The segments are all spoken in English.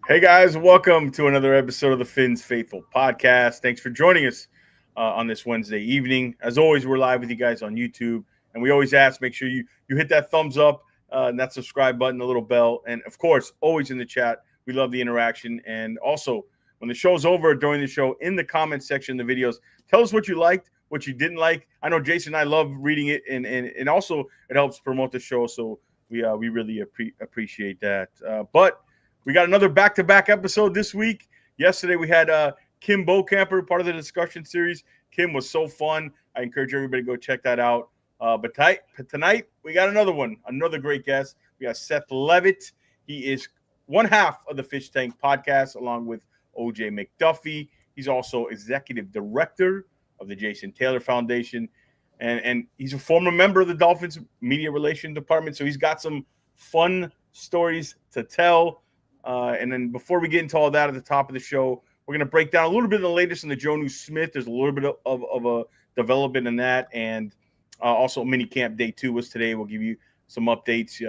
Hey guys, welcome to another episode of the Fins Faithful podcast. Thanks for joining us on this Wednesday evening. As always, we're live with you guys on YouTube, and we always ask make sure you hit that thumbs up and that subscribe button, the little bell, and of course, always in the chat. We love the interaction, and also when the show's over, during the show, in the comment section of the videos, tell us what you liked, what you didn't like. I know Jason and I love reading it, and also it helps promote the show, so we really appreciate that. But we got another back-to-back episode this week. Yesterday we had Kim Bocamper, part of the discussion series. Kim was so fun. I encourage everybody to go check that out. But tonight we got another one, another great guest. We got Seth Levit. He is one half of the Fish Tank podcast, along with OJ McDuffie. He's also executive director of the Jason Taylor Foundation, and he's a former member of the Dolphins media relations department. So he's got some fun stories to tell. And then before we get into all that at the top of the show, we're going to break down a little bit of the latest in the Jonnu Smith. There's a little bit of a development in that. And also mini camp day 2 was today. We'll give you some updates.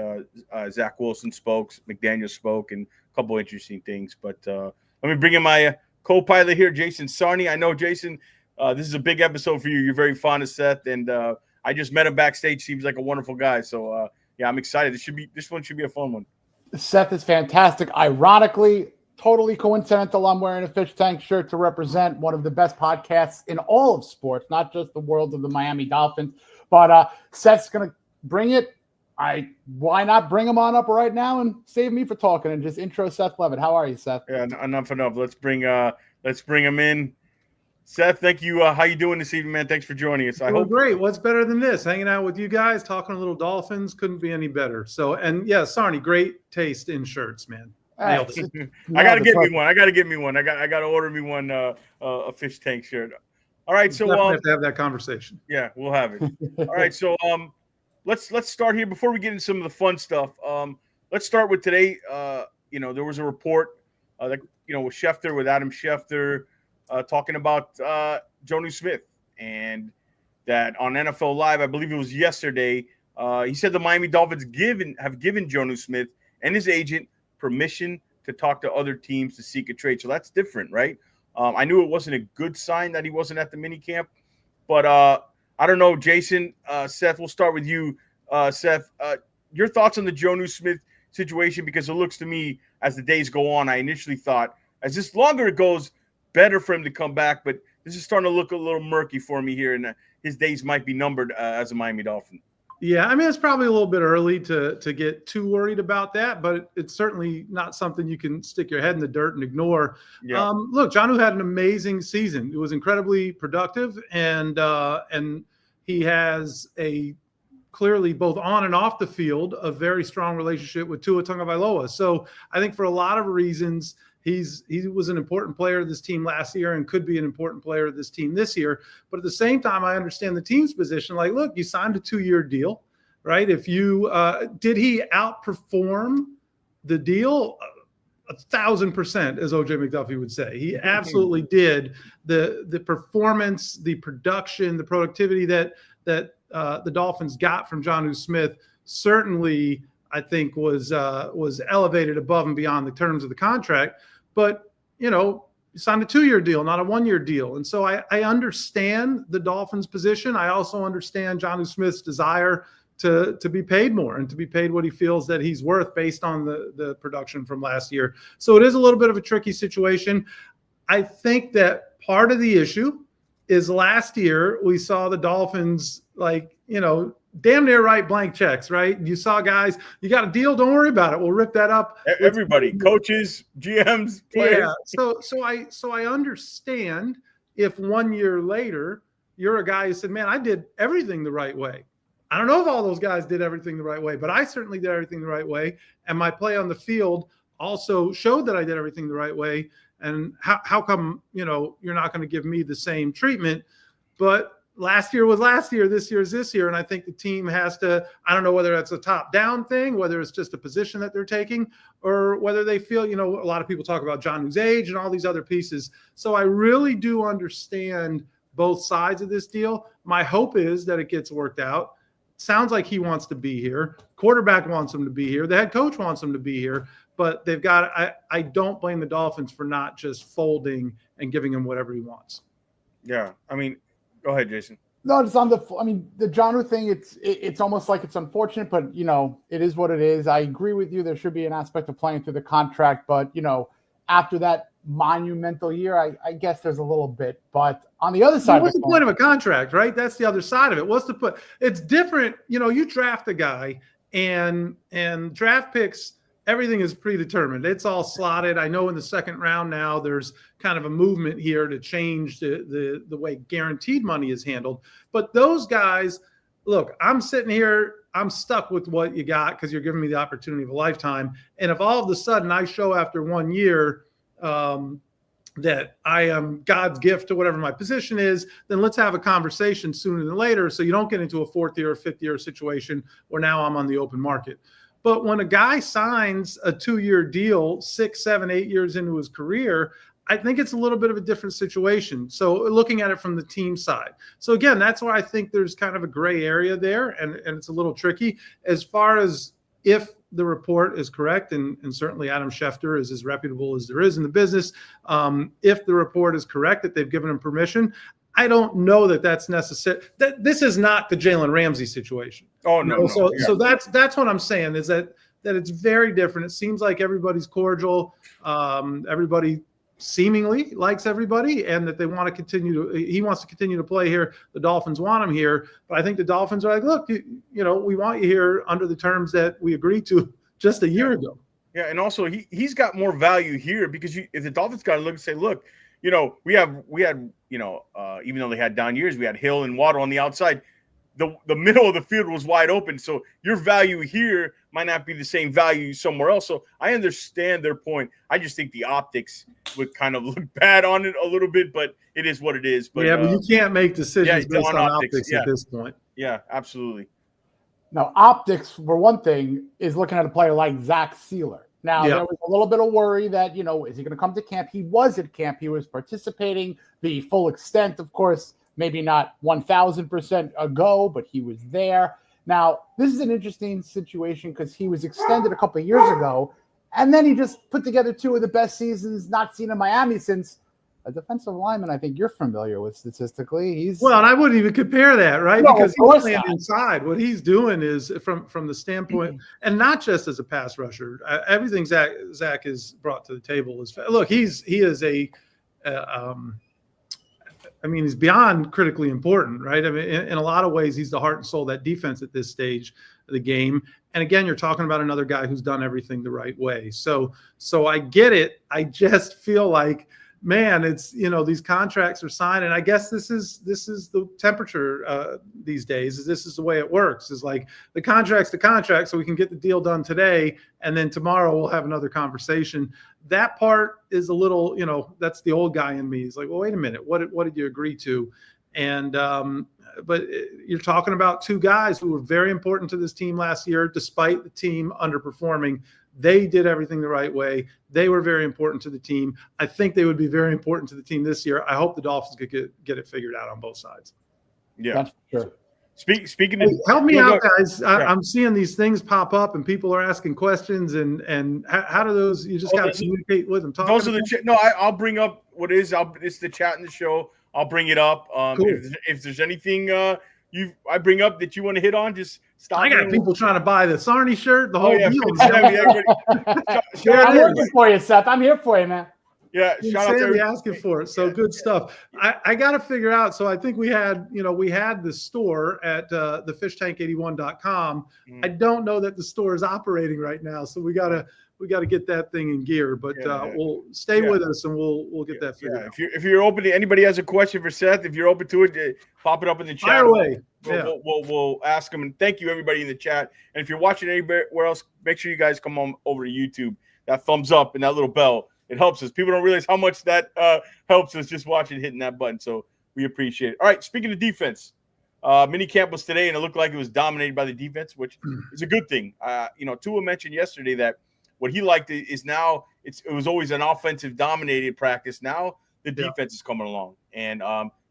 Zach Wilson spoke, McDaniel spoke, and a couple interesting things. But let me bring in my co-pilot here, Jason Sarney. I know, Jason, this is a big episode for you. You're very fond of Seth. And I just met him backstage. Seems like a wonderful guy. So, yeah, I'm excited. This one should be a fun one. Seth is fantastic. Ironically, totally coincidental, I'm wearing a Fish Tank shirt to represent one of the best podcasts in all of sports, not just the world of the Miami Dolphins. But Seth's going to bring it. Why not bring him on up right now and save me for talking and just intro Seth Levit. How are you, Seth? Yeah, enough. Let's bring him in. Seth, thank you. How you doing this evening, man? Thanks for joining us. Great. What's better than this? Hanging out with you guys, talking a little Dolphins, couldn't be any better. So, and yeah, Sarney, great taste in shirts, man. I gotta get me one. I gotta order me one. A Fish Tank shirt. All right, so have to have that conversation. Yeah, we'll have it. All right, so let's start here before we get into some of the fun stuff. Let's start with today. There was a report that with Adam Schefter. Talking about Jonnu Smith, and that on NFL Live, I believe it was yesterday, he said the Miami Dolphins have given Jonnu Smith and his agent permission to talk to other teams to seek a trade. So that's different, right? I knew it wasn't a good sign that he wasn't at the minicamp, but I don't know, Jason, Seth, we'll start with you. Seth, your thoughts on the Jonnu Smith situation, because it looks to me as the days go on, I initially thought as this longer it goes, better for him to come back, but this is starting to look a little murky for me here, and his days might be numbered as a Miami Dolphin. Yeah, I mean, it's probably a little bit early to get too worried about that, but it's certainly not something you can stick your head in the dirt and ignore. Yeah. Look, Jonnu had an amazing season. It was incredibly productive, and he has a clearly both on and off the field a very strong relationship with Tua Tagovailoa. So I think for a lot of reasons, he was an important player of this team last year and could be an important player of this team this year. But at the same time, I understand the team's position. Like, look, you signed a 2-year deal, right? If you did he outperform the deal? 1,000%, as OJ McDuffie would say. He absolutely did. The performance, the production, the productivity that the Dolphins got from Jonnu Smith certainly, I think, was elevated above and beyond the terms of the contract. But, you signed a 2-year deal, not a 1-year deal. And so I understand the Dolphins' position. I also understand Jonnu Smith's desire to be paid more and to be paid what he feels that he's worth based on the production from last year. So it is a little bit of a tricky situation. I think that part of the issue is last year we saw the Dolphins, damn near write blank checks, right? You saw guys, you got a deal, don't worry about it. We'll rip that up. Everybody, coaches, GMs, players. Yeah. So I understand if 1 year later you're a guy who said, man, I did everything the right way. I don't know if all those guys did everything the right way, but I certainly did everything the right way. And my play on the field also showed that I did everything the right way. And how come, you're not going to give me the same treatment? But last year was last year, this year is this year. And I think the team has to, I don't know whether that's a top-down thing, whether it's just a position that they're taking, or whether they feel, a lot of people talk about Jonnu's age and all these other pieces. So I really do understand both sides of this deal. My hope is that it gets worked out. sounds like he wants to be here. Quarterback wants him to be here. The head coach wants him to be here. But they've got – I don't blame the Dolphins for not just folding and giving him whatever he wants. Yeah. I mean, go ahead, Jason. No, it's on the Jonnu thing, it's almost like it's unfortunate, but, it is what it is. I agree with you. There should be an aspect of playing through the contract. But, after that monumental year, I guess there's a little bit. But on the other side, what's the point of a contract, right? That's the other side of it. What's the point? It's different. You draft a guy and draft picks – everything is predetermined. It's all slotted. I know in the second round now there's kind of a movement here to change the way guaranteed money is handled. But those guys, look, I'm sitting here, I'm stuck with what you got because you're giving me the opportunity of a lifetime. And if all of a sudden I show after 1 year that I am God's gift to whatever my position is, then let's have a conversation sooner than later so you don't get into a fourth year or fifth year situation where now I'm on the open market. But when a guy signs a 2-year deal, 6, 7, 8 years into his career, I think it's a little bit of a different situation. So looking at it from the team side. So again, that's why I think there's kind of a gray area there, and it's a little tricky. As far as if the report is correct, and certainly Adam Schefter is as reputable as there is in the business, if the report is correct that they've given him permission, I don't know that that's necessary. That this is not the Jalen Ramsey situation. Oh no. So that's what I'm saying is that it's very different. It seems like everybody's cordial. Everybody seemingly likes everybody, and that they want to continue to. He wants to continue to play here. The Dolphins want him here, but I think the Dolphins are like, look, we want you here under the terms that we agreed to just a year ago. Yeah, and also he's got more value here because if the Dolphins got to look and say, look. We had even though they had down years, we had Hill and Waddle on the outside. The middle of the field was wide open. So your value here might not be the same value somewhere else. So I understand their point. I just think the optics would kind of look bad on it a little bit, but it is what it is. But but you can't make decisions based on optics at this point. Yeah, absolutely. Now, optics, for one thing, is looking at a player like Zach Sealer. Now, there was a little bit of worry that, is he going to come to camp? He was at camp. He was participating the full extent, of course, maybe not 1,000% ago, but he was there. Now, this is an interesting situation because he was extended a couple of years ago, and then he just put together 2 of the best seasons not seen in Miami since a defensive lineman I think you're familiar with statistically. And I wouldn't even compare that, right? No, because he's playing inside. What he's doing is from the standpoint, and not just as a pass rusher. Everything Zach has brought to the table is look. He is he's beyond critically important, right? I mean, in a lot of ways, he's the heart and soul of that defense at this stage of the game. And again, you're talking about another guy who's done everything the right way. So I get it. I just feel like, man, it's these contracts are signed, and I guess this is the temperature these days. This is the way it works. Is like the contract's the contract, so we can get the deal done today, and then tomorrow we'll have another conversation. That part is a little, that's the old guy in me. He's like, well, wait a minute, what did you agree to? And but you're talking about 2 guys who were very important to this team last year, despite the team underperforming. They did everything the right way. They were very important to the team. I think they would be very important to the team this year. I hope the Dolphins could get it figured out on both sides. Yeah, that's sure. Speaking of, help me out, guys. I'm seeing these things pop up, and people are asking questions. And how do those? You just got to communicate with them. Those are the I'll bring up what is. It's the chat in the show. I'll bring it up. Cool. If there's anything I bring up that you want to hit on, just stop. I got people trying to buy the Sarney shirt, the whole deal. I'm here for you, Seth. I'm here for you, man. Yeah, shout out to asking for it. So good stuff. I got to figure out. So I think we had the store at thefishtank81.com. I don't know that the store is operating right now, so we got to get that thing in gear. But we'll stay with us, and we'll get that figured out. If you're open to anybody has a question for Seth, if you're open to it, pop it up in the chat. Fire away. We'll ask them. And thank you everybody in the chat. And if you're watching anywhere else, make sure you guys come on over to YouTube. That thumbs up and that little bell. It helps us. People don't realize how much that helps us just watching, hitting that button. So we appreciate it. All right, speaking of defense, mini camp was today, and it looked like it was dominated by the defense, which is a good thing. Tua mentioned yesterday that what he liked is now it was always an offensive dominated practice. Now the defense is coming along. And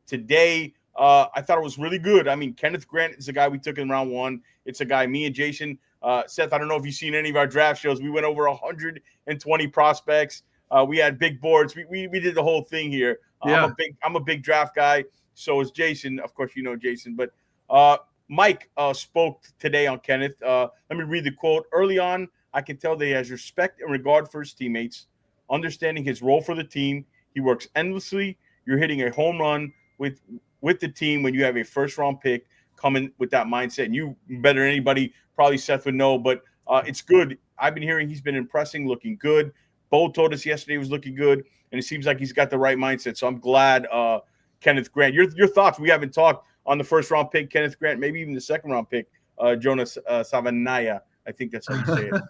today I thought it was really good. I mean, Kenneth Grant is a guy we took in round 1. It's a guy, me and Jason, Seth, I don't know if you've seen any of our draft shows. We went over 120 prospects. We had big boards. We did the whole thing here. Yeah. I'm a big draft guy. So is Jason. Of course, you know Jason. But Mike spoke today on Kenneth. Let me read the quote. Early on, I can tell that he has respect and regard for his teammates, understanding his role for the team. He works endlessly. You're hitting a home run with the team when you have a first-round pick coming with that mindset. And you better than anybody, probably Seth would know, but it's good. I've been hearing he's been impressing, looking good. Bo told us yesterday he was looking good, and it seems like he's got the right mindset. So I'm glad Kenneth Grant. Your thoughts? We haven't talked on the first-round pick, Kenneth Grant, maybe even the second-round pick, Jonas Savanaya. I think that's how you say it.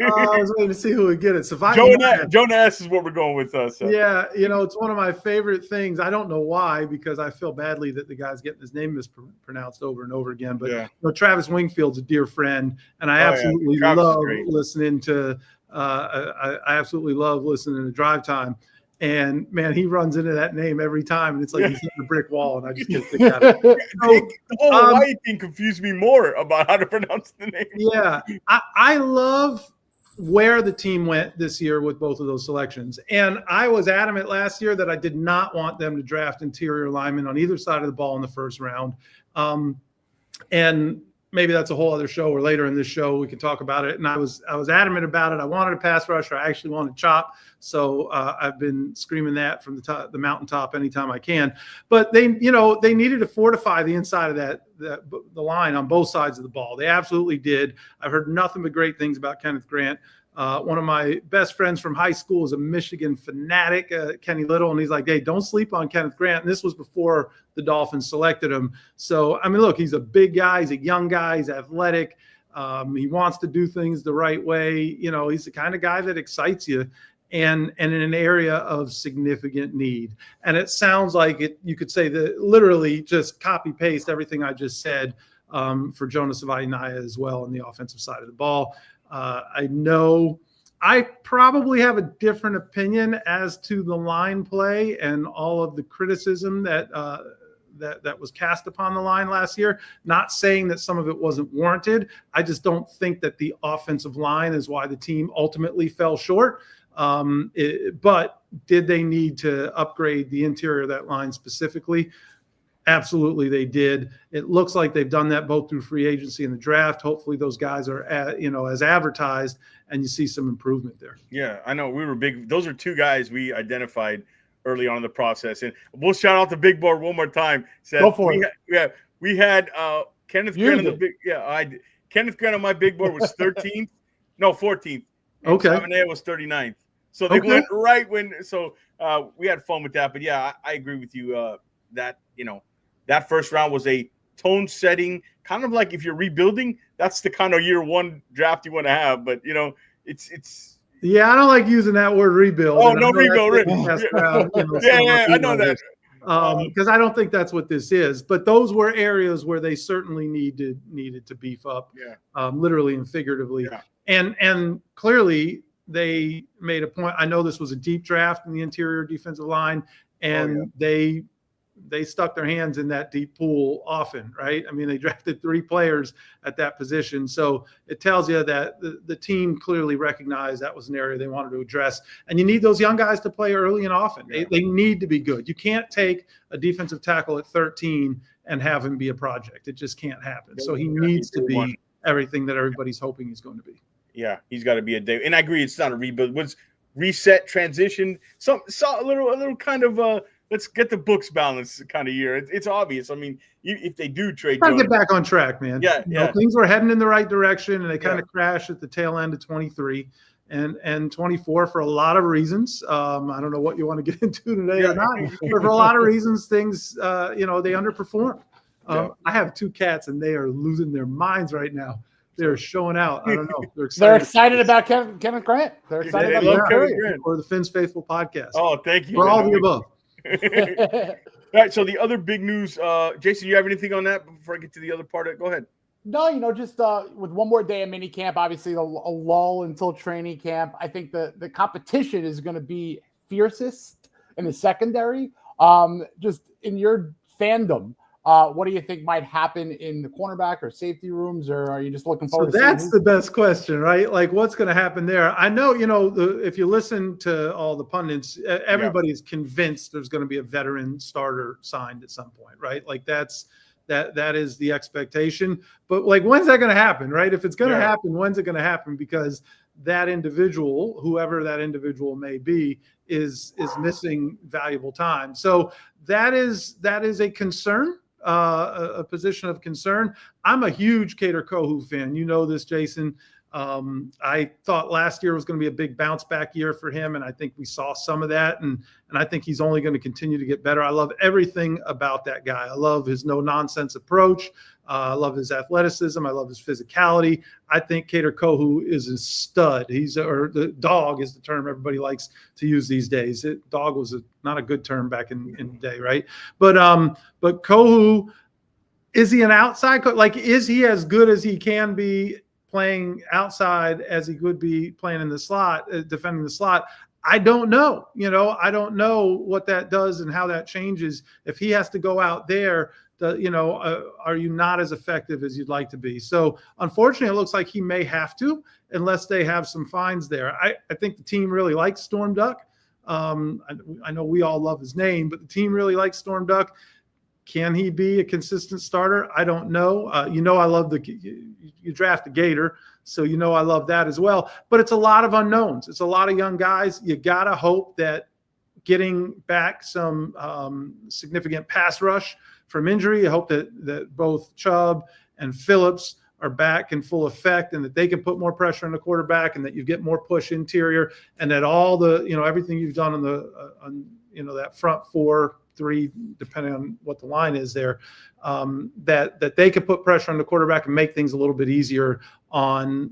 I was waiting to see who would get it. Jonas is what we're going with. Yeah, it's one of my favorite things. I don't know why, because I feel badly that the guy's getting his name mispronounced over and over again. But Travis Wingfield's a dear friend, and I absolutely love listening to. I absolutely love listening to Drive Time. And man, he runs into that name every time, and it's like he's hitting a brick wall, and I just can't think about it. The whole Hawaii thing confused me more about how to pronounce the name. Yeah, I love where the team went this year with both of those selections, and I was adamant last year that I did not want them to draft interior linemen on either side of the ball in the first round, and maybe that's a whole other show, or later in this show we can talk about it. And I was adamant about it. I wanted a pass rusher. I actually wanted chop. So I've been screaming that from the mountaintop anytime I can. But they needed to fortify the inside of the line on both sides of the ball. They absolutely did. I've heard nothing but great things about Kenneth Grant. One of my best friends from high school is a Michigan fanatic, Kenny Little, and he's like, hey, don't sleep on Kenneth Grant. And this was before the Dolphins selected him. So, I mean, look, he's a big guy. He's a young guy. He's athletic. He wants to do things the right way. He's the kind of guy that excites you and in an area of significant need. And it sounds like you could say that literally just copy paste everything I just said for Jonas Savaiinaea as well on the offensive side of the ball. I know I probably have a different opinion as to the line play and all of the criticism that was cast upon the line last year. Not saying that some of it wasn't warranted. I just don't think that the offensive line is why the team ultimately fell short. But did they need to upgrade the interior of that line specifically? Absolutely, they did. It looks like they've done that both through free agency and the draft. Hopefully those guys are as advertised, and you see some improvement there. Yeah, I know we were big. Those are two guys we identified early on in the process. And we'll shout out the big board one more time. Seth. Go for it. We had Kenneth Grant on the big. Yeah, I did. Kenneth Grant on my big board was 13th. No, 14th. Okay. Savanaya was 39th. So they went right when. So we had fun with that. But yeah, I agree with you that that first round was a tone setting, kind of like if you're rebuilding, that's the kind of year one draft you want to have. But it's. Yeah, I don't like using that word rebuild. Oh, no rebuild. I know that. Because I don't think that's what this is. But those were areas where they certainly needed to beef up, literally and figuratively. Yeah. And clearly they made a point. I know this was a deep draft in the interior defensive line, and they stuck their hands in that deep pool often, right? I mean, they drafted 3 players at that position. So it tells you that the team clearly recognized that was an area they wanted to address. And you need those young guys to play early and often. Yeah. They need to be good. You can't take a defensive tackle at 13 and have him be a project. It just can't happen. So he needs to be everything that everybody's hoping he's going to be. Yeah, he's got to be a day. And I agree, it's not a rebuild. It was reset, transition, a little kind of let's get the books balanced kind of year. It's obvious. I mean, if they do trade, try to get back on track, man. Yeah, things were heading in the right direction, and they kind of crashed at the tail end of 23 and 24 for a lot of reasons. I don't know what you want to get into today or not, but for a lot of reasons, things they underperformed. I have 2 cats, and they are losing their minds right now. They're showing out. I don't know. They're excited about Kenneth Grant. They're excited about Kenneth Grant or the Fins Faithful podcast. Oh, thank you. For all the above. All right. So the other big news, Jason, you have anything on that before I get to the other part? Go ahead. No, just with one more day of mini camp, obviously a lull until training camp. I think the competition is going to be fiercest in the secondary. Just in your fandom, what do you think might happen in the cornerback or safety rooms, or are you just looking forward to seeing? That's the best question, right? Like, what's going to happen there? I know, if you listen to all the pundits, everybody's convinced there's going to be a veteran starter signed at some point, right? Like that is the expectation. But like, when's that going to happen, right? If it's going to happen, when's it going to happen? Because that individual, whoever that individual may be, is missing valuable time. So that is a concern. A position of concern. I'm a huge Kader Kohou fan. You know this, Jason. I thought last year was going to be a big bounce back year for him, and I think we saw some of that, and I think he's only going to continue to get better. I love everything about that guy. I love his no-nonsense approach. I love his athleticism. I love his physicality. I think Kader Kohou is a stud. Or the dog is the term everybody likes to use these days. Dog was not a good term back in the day, right? But Kohou, is he an outside coach? Like, is he as good as he can be playing outside as he could be playing in the slot, defending the slot? I don't know. I don't know what that does and how that changes. If he has to go out there, are you not as effective as you'd like to be? So unfortunately, it looks like he may have to, unless they have some fines there. I think the team really likes Storm Duck. I know we all love his name, but the team really likes Storm Duck. Can he be a consistent starter? I don't know. I love you draft a Gator, so I love that as well. But it's a lot of unknowns. It's a lot of young guys. You got to hope that getting back some significant pass rush from injury. I hope that both Chubb and Phillips are back in full effect, and that they can put more pressure on the quarterback, and that you get more push interior, and that all the everything you've done on that front 4-3, depending on what the line is there, that they can put pressure on the quarterback and make things a little bit easier on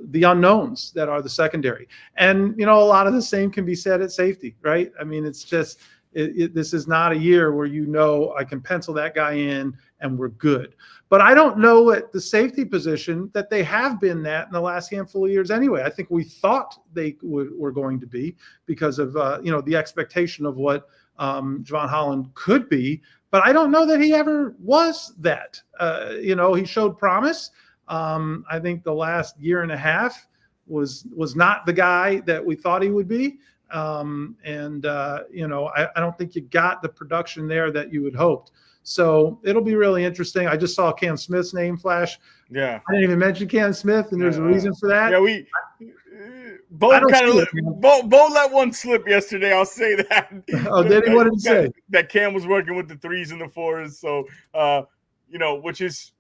the unknowns that are the secondary. And a lot of the same can be said at safety, right? I mean, it's just this is not a year where I can pencil that guy in and we're good. But I don't know at the safety position that they have been that in the last handful of years anyway. I think we thought they were going to be because of the expectation of what Javon Holland could be. But I don't know that he ever was that. He showed promise. I think the last year and a half was not the guy that we thought he would be. I don't think you got the production there that you had hoped. So it'll be really interesting. I just saw Cam Smith's name flash. Yeah. I didn't even mention Cam Smith, and there's a reason for that. Yeah, Bo let one slip yesterday. I'll say that. Oh, did he? What did he say? That Cam was working with the 3s and the 4s. So, which is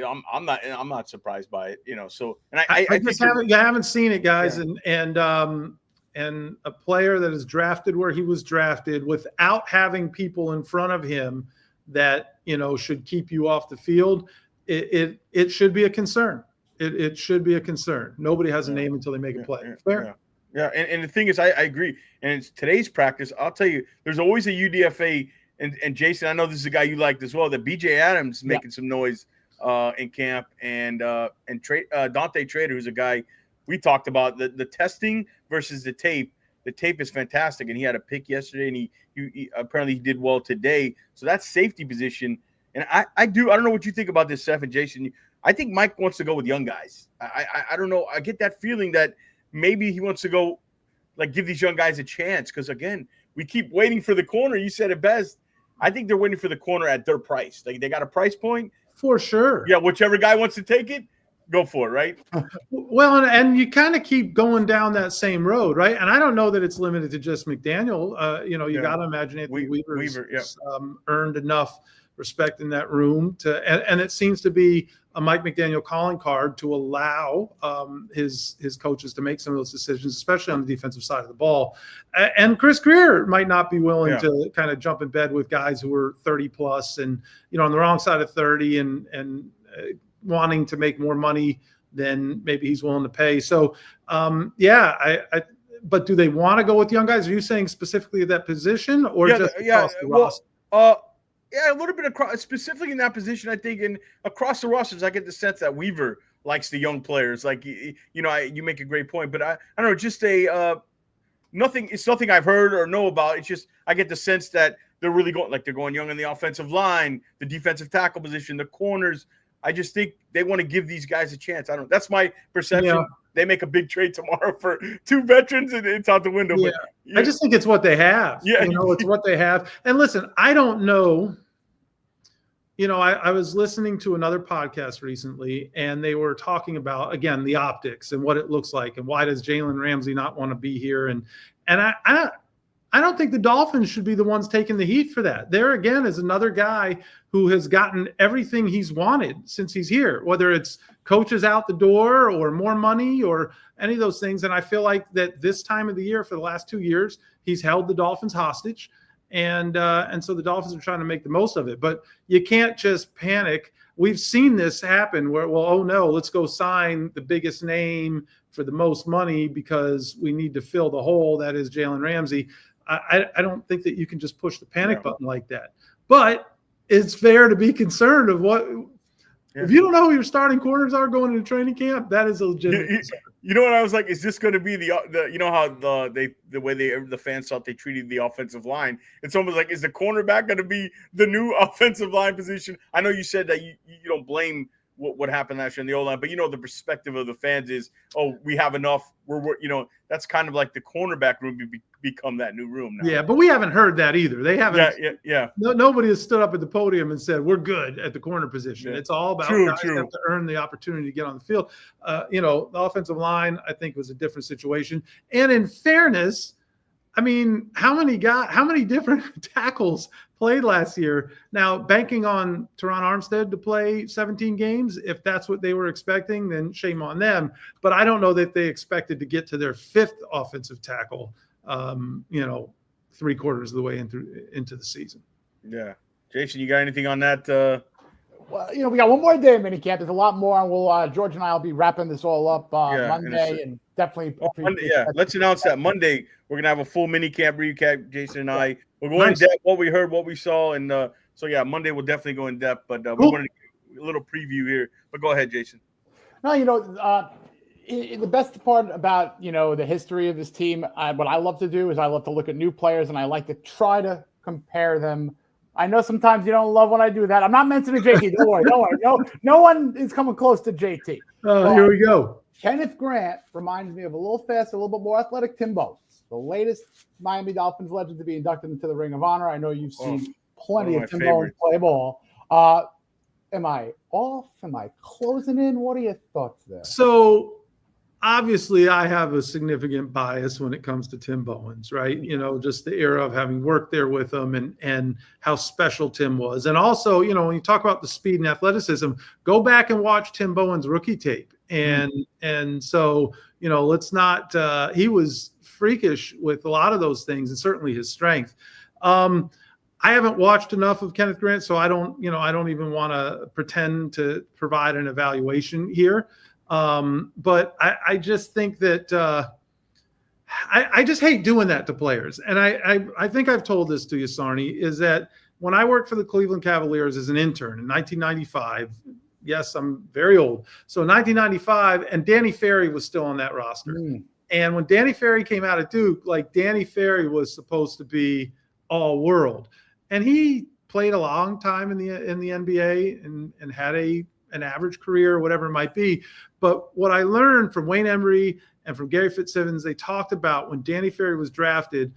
I'm not surprised by it. So, and I just haven't seen it, guys, yeah. And a player that is drafted where he was drafted without having people in front of him that should keep you off the field, it should be a concern. It should be a concern. Nobody has a name until they make a play. Fair. Yeah. And the thing is, I agree. And it's today's practice. I'll tell you, there's always a UDFA. And Jason, I know this is a guy you liked as well. That BJ Adams is making some noise in camp, and Dante Trader, who's a guy we talked about the testing versus the tape. The tape is fantastic, and he had a pick yesterday, and he apparently he did well today. So that's safety position. And I don't know what you think about this, Seth and Jason. I think Mike wants to go with young guys. I don't know. I get that feeling that maybe he wants to go, like, give these young guys a chance. Because, again, we keep waiting for the corner. You said it best. I think they're waiting for the corner at their price. Like, they got a price point. For sure. Yeah, whichever guy wants to take it, go for it, right? Well, and you kind of keep going down that same road, right? And I don't know that it's limited to just McDaniel. You got to imagine Anthony Weaver's earned enough respect in that room and it seems to be a Mike McDaniel calling card to allow his coaches to make some of those decisions, especially on the defensive side of the ball. And Chris Greer might not be willing to kind of jump in bed with guys who are 30 plus and on the wrong side of 30 and wanting to make more money than maybe he's willing to pay. So but do they want to go with young guys? Are you saying specifically at that position or just across the roster? Yeah, a little bit across, specifically in that position, I think, and across the rosters, I get the sense that Weaver likes the young players. Like, you make a great point, but I don't know, just nothing. It's nothing I've heard or know about. It's just I get the sense that they're really going young in the offensive line, the defensive tackle position, the corners. I just think they want to give these guys a chance. That's my perception. Yeah. They make a big trade tomorrow for 2 veterans, and it's out the window. Yeah. But I just think it's what they have. Yeah. It's what they have. And listen, I don't know. I was listening to another podcast recently, and they were talking about, again, the optics and what it looks like, and why does Jalen Ramsey not want to be here? And I don't think the Dolphins should be the ones taking the heat for that. There again is another guy who has gotten everything he's wanted since he's here, whether it's coaches out the door or more money or any of those things. And I feel like that this time of the year for the last 2 years, he's held the Dolphins hostage. And so the Dolphins are trying to make the most of it. But you can't just panic. We've seen this happen where, well, oh, no, let's go sign the biggest name for the most money because we need to fill the hole that is Jalen Ramsey. I don't think that you can just push the panic button like that. But it's fair to be concerned of what if you don't know who your starting corners are going into training camp. That is a legitimate concern. You know what I was like? Is this going to be the how the way the fans thought they treated the offensive line? It's almost like, is the cornerback going to be the new offensive line position? I know you said that you don't blame what happened last year in the O-line, but the perspective of the fans is, oh, we have enough. We're that's kind of like the cornerback room become that new room now. Yeah, but we haven't heard that either. They haven't. Yeah. Nobody has stood up at the podium and said we're good at the corner position. Yeah. It's all about guys have to earn the opportunity to get on the field. The offensive line, I think, was a different situation. And in fairness, I mean, how many different tackles played last year? Now, banking on Teron Armstead to play 17 games, if that's what they were expecting, then shame on them. But I don't know that they expected to get to their 5th offensive tackle, 3/4 of the way into the season. Yeah. Jason, you got anything on that? Well, we got one more day of minicamp. There's a lot more, and we'll George and I will be wrapping this all up Monday, and definitely. Monday, let's announce that Monday we're gonna have a full minicamp recap. Jason and I we're going in depth, what we heard, what we saw, and Monday we'll definitely go in depth. But we wanted to give a little preview here. But go ahead, Jason. No, the best part about the history of this team, what I love to do is I love to look at new players, and I like to try to compare them. I know sometimes you don't love when I do that. I'm not mentioning JT. Don't worry. No one is coming close to JT. Here we go. Kenneth Grant reminds me of a little faster, a little bit more athletic Tim Bowens, the latest Miami Dolphins legend to be inducted into the Ring of Honor. I know you've seen plenty of Tim Bowens play ball. Am I off? Am I closing in? What are your thoughts there? So obviously I have a significant bias when it comes to Tim Bowens, right? Just the era of having worked there with him and how special Tim was. And also, when you talk about the speed and athleticism, go back and watch Tim Bowens' rookie tape. And so, let's not he was freakish with a lot of those things, and certainly his strength. I haven't watched enough of Kenneth Grant, so I don't even want to pretend to provide an evaluation here. But I just think that I just hate doing that to players. And I think I've told this to you, Sarney, is that when I worked for the Cleveland Cavaliers as an intern in 1995, yes, I'm very old. So 1995, and Danny Ferry was still on that roster. And when Danny Ferry came out of Duke, Danny Ferry was supposed to be all world. And he played a long time in the NBA and had an average career, whatever it might be. But what I learned from Wayne Embry and from Gary Fitzsimmons, they talked about when Danny Ferry was drafted,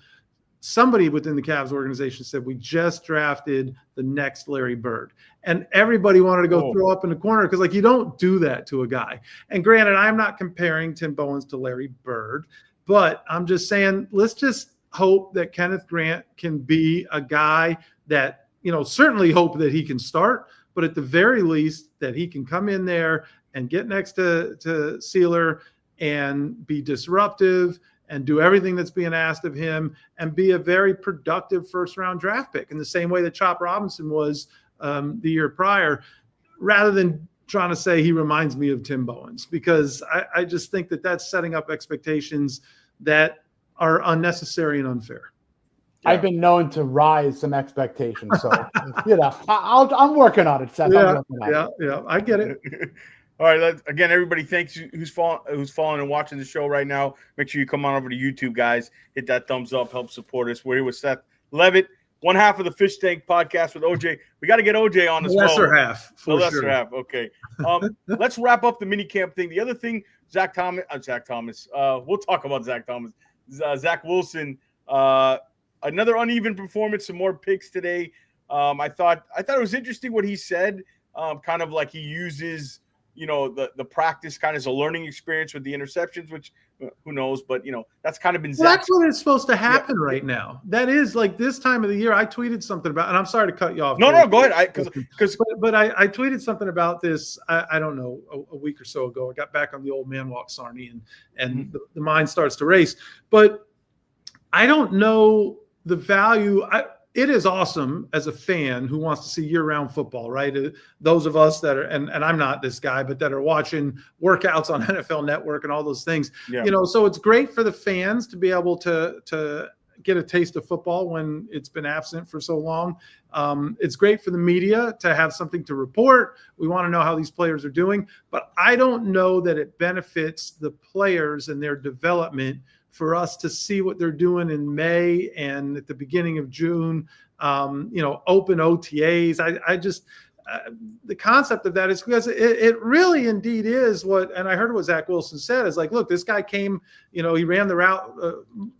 somebody within the Cavs organization said, we just drafted the next Larry Bird. And everybody wanted to go throw up in the corner because you don't do that to a guy. And granted, I'm not comparing Tim Bowens to Larry Bird, but I'm just saying, let's just hope that Kenneth Grant can be a guy that, certainly hope that he can start, but at the very least that he can come in there and get next to Sealer and be disruptive and do everything that's being asked of him and be a very productive first-round draft pick in the same way that Chop Robinson was the year prior, rather than trying to say he reminds me of Tim Bowens, because I just think that that's setting up expectations that are unnecessary and unfair. Yeah. I've been known to rise some expectations, so I'm working on it, Seth. Yeah, I get it. All right, again, everybody, thanks who's following and watching the show right now. Make sure you come on over to YouTube, guys. Hit that thumbs up, help support us. We're here with Seth Levit, one half of the Fish Tank podcast with OJ. We got to get OJ on as well. The lesser half, for the sure. lesser half. Okay. Let's wrap up the mini camp thing. The other thing, Zach Thomas. We'll talk about Zach Thomas. Zach Wilson. Another uneven performance. Some more picks today. I thought it was interesting what he said. Kind of like he uses, the practice kind of as a learning experience with the interceptions, which who knows, but that's kind of been. Well, that's what it's supposed to happen right now. That is like this time of the year. I tweeted something about, and I'm sorry to cut you off. No, go ahead. But I tweeted something about this. I don't know, a week or so ago. I got back on the old man walk, Sarny, and the mind starts to race. But I don't know the value. It is awesome as a fan who wants to see year-round football, right? Those of us that are, and I'm not this guy, but that are watching workouts on NFL Network and all those things, so it's great for the fans to be able to get a taste of football when it's been absent for so long. It's great for the media to have something to report. We want to know how these players are doing, but I don't know that it benefits the players and their development for us to see what they're doing in May and at the beginning of June, open OTAs. I just the concept of that is because it really indeed is what, and I heard what Zach Wilson said, is like, look, this guy came, he ran the route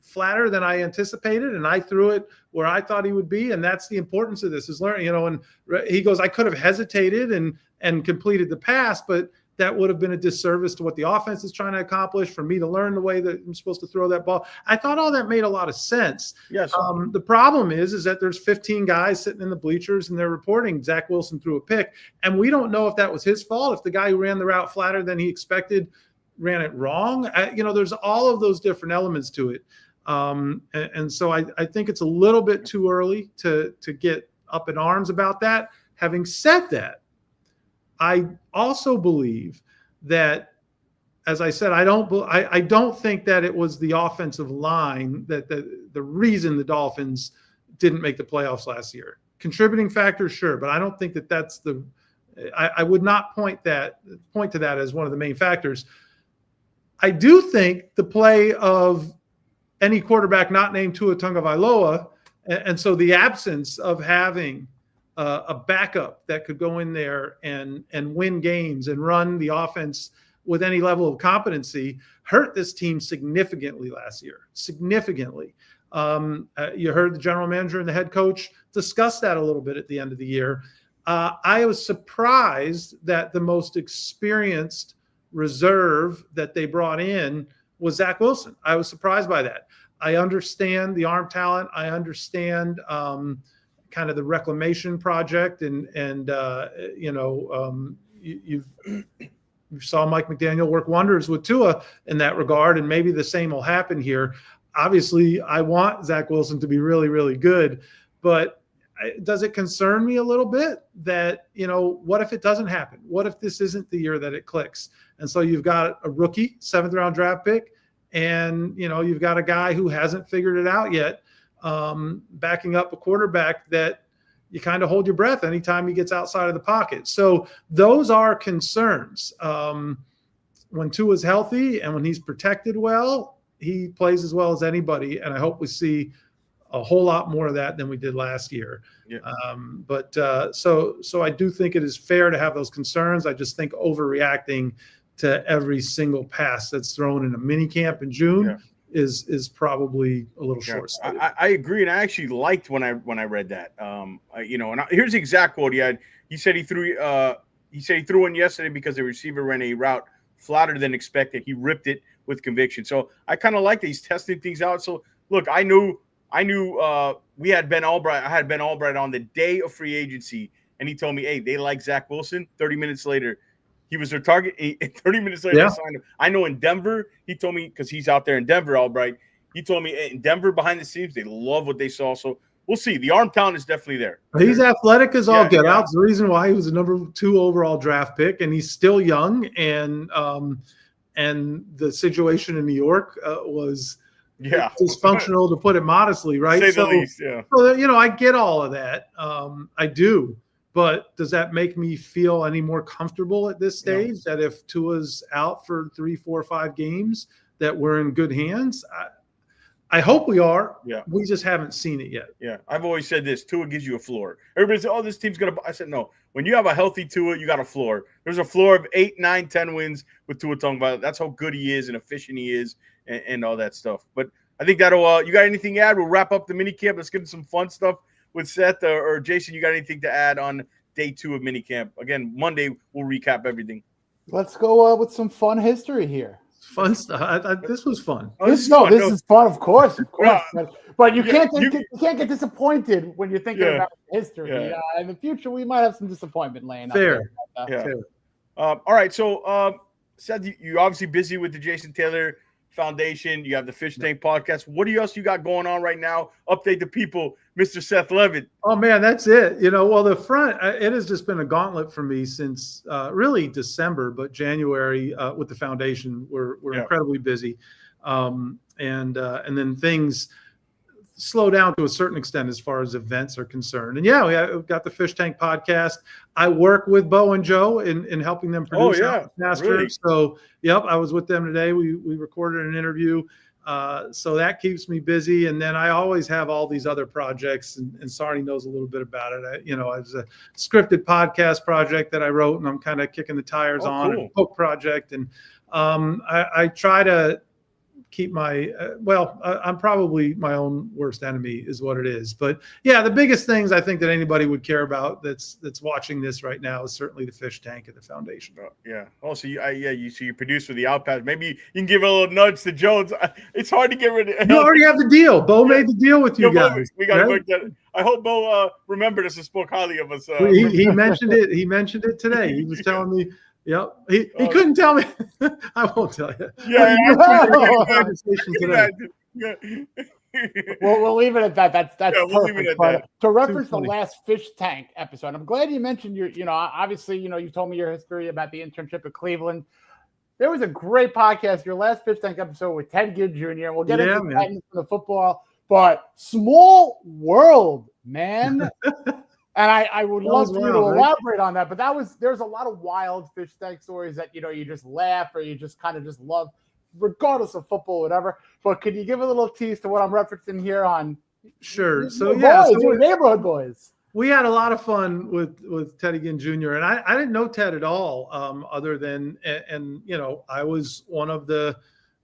flatter than I anticipated, and I threw it where I thought he would be, and that's the importance of this is learning, and he goes, I could have hesitated and completed the pass, but that would have been a disservice to what the offense is trying to accomplish, for me to learn the way that I'm supposed to throw that ball. I thought all that made a lot of sense. Yes. The problem is that there's 15 guys sitting in the bleachers and they're reporting Zach Wilson threw a pick. And we don't know if that was his fault, if the guy who ran the route flatter than he expected ran it wrong. There's all of those different elements to it. And so I think it's a little bit too early to get up in arms about that. Having said that, I also believe that, as I said, I don't think that it was the offensive line that the reason the Dolphins didn't make the playoffs last year. Contributing factor, sure, but I don't think that that's I would not point to that as one of the main factors. I do think the play of any quarterback not named Tua Tagovailoa, and so the absence of having a backup that could go in there and win games and run the offense with any level of competency hurt this team significantly last year. Significantly. You heard the general manager and the head coach discuss that a little bit at the end of the year. I was surprised that the most experienced reserve that they brought in was Zach Wilson. I was surprised by that. I understand the arm talent. I understand kind of the reclamation project, and you saw Mike McDaniel work wonders with Tua in that regard, and maybe the same will happen here. Obviously, I want Zach Wilson to be really, really good, but does it concern me a little bit that, what if it doesn't happen? What if this isn't the year that it clicks? And so you've got a rookie 7th round draft pick, and, you've got a guy who hasn't figured it out yet, backing up a quarterback that you kind of hold your breath anytime he gets outside of the pocket. So those are concerns. When Tua's healthy and when he's protected well, he plays as well as anybody. And I hope we see a whole lot more of that than we did last year. Yeah. So I do think it is fair to have those concerns. I just think overreacting to every single pass that's thrown in a mini camp in June is probably a little short-sighted. I agree, and I actually liked when I read that. Here's the exact quote he had. He said he threw one yesterday because the receiver ran a route flatter than expected. He ripped it with conviction. So I kind of like that he's testing things out. So look, I knew we had Ben Albright. I had Ben Albright on the day of free agency, and he told me, hey, they like Zach Wilson. 30 minutes later, he was their target. 30 minutes later, they signed him. I know in Denver, he told me, because he's out there in Denver, Albright, he told me in Denver behind the scenes, they love what they saw. So we'll see. The arm talent is definitely there. He's athletic as all get out. It's the reason why he was the number 2 overall draft pick, and he's still young. And the situation in New York was dysfunctional, to put it modestly, right? To say the least, yeah. So, I get all of that. I do. But does that make me feel any more comfortable at this stage that if Tua's out for 3, 4, 5 games, that we're in good hands? I hope we are. Yeah. We just haven't seen it yet. Yeah. I've always said this. Tua gives you a floor. Everybody says, oh, this team's going to – I said, no. When you have a healthy Tua, you got a floor. There's a floor of 8, 9, 10 wins with Tua Tagovailoa. That's how good he is and efficient he is and all that stuff. But I think that'll you got anything to add? We'll wrap up the minicamp. Let's get into some fun stuff with Seth or Jason. You got anything to add on day 2 of minicamp? Again, Monday, we'll recap everything. Let's go with some fun history here. Fun stuff. This was fun. This is fun, of course. But you can't get disappointed when you're thinking about history. Yeah. In the future, we might have some disappointment laying up there. Fair. All right. So, Seth, you're obviously busy with the Jason Taylor Foundation. You have the Fish Tank podcast. What else you got going on right now? Update the people, Mr. Seth Levit. Oh man, that's it. Well, the front, it has just been a gauntlet for me since really December, but January with the foundation, we're incredibly busy, and then things slow down to a certain extent as far as events are concerned. And we've got the Fish Tank podcast. I work with Bo and Joe in helping them produce Master. Really? So, I was with them today. We recorded an interview. So that keeps me busy. And then I always have all these other projects, and Sarni knows a little bit about it. I was a scripted podcast project that I wrote, and I'm kind of kicking the tires on. Cool. A book project. And I try to keep my I'm probably my own worst enemy is what it is. But the biggest things I think that anybody would care about that's watching this right now is certainly the Fish Tank and the foundation. Also, you produce for the Outpass. Maybe you can give a little nudge to Jones. It's hard to get rid of. You already have the deal. Bo made the deal with you guys. We got to work that. I hope Bo remembered us and spoke highly of us. He mentioned it. He mentioned it today. He was telling me. Yep. He couldn't tell me. I won't tell you. We'll leave it at that. That's we'll perfect. leave it at that. To reference the last Fish Tank episode, I'm glad you mentioned obviously, you told me your history about the internship at Cleveland. There was a great podcast, your last Fish Tank episode with Ted Ginn Jr. We'll get into that in the football, but small world, man. And I would love for you to elaborate on that. But there's a lot of wild Fish Tank stories that, you just laugh or you just kind of just love, regardless of football or whatever. But could you give a little tease to what I'm referencing here on? Sure. Your neighborhood boys. We had a lot of fun with Teddy Ginn Jr. And I didn't know Ted at all, other than, I was one of the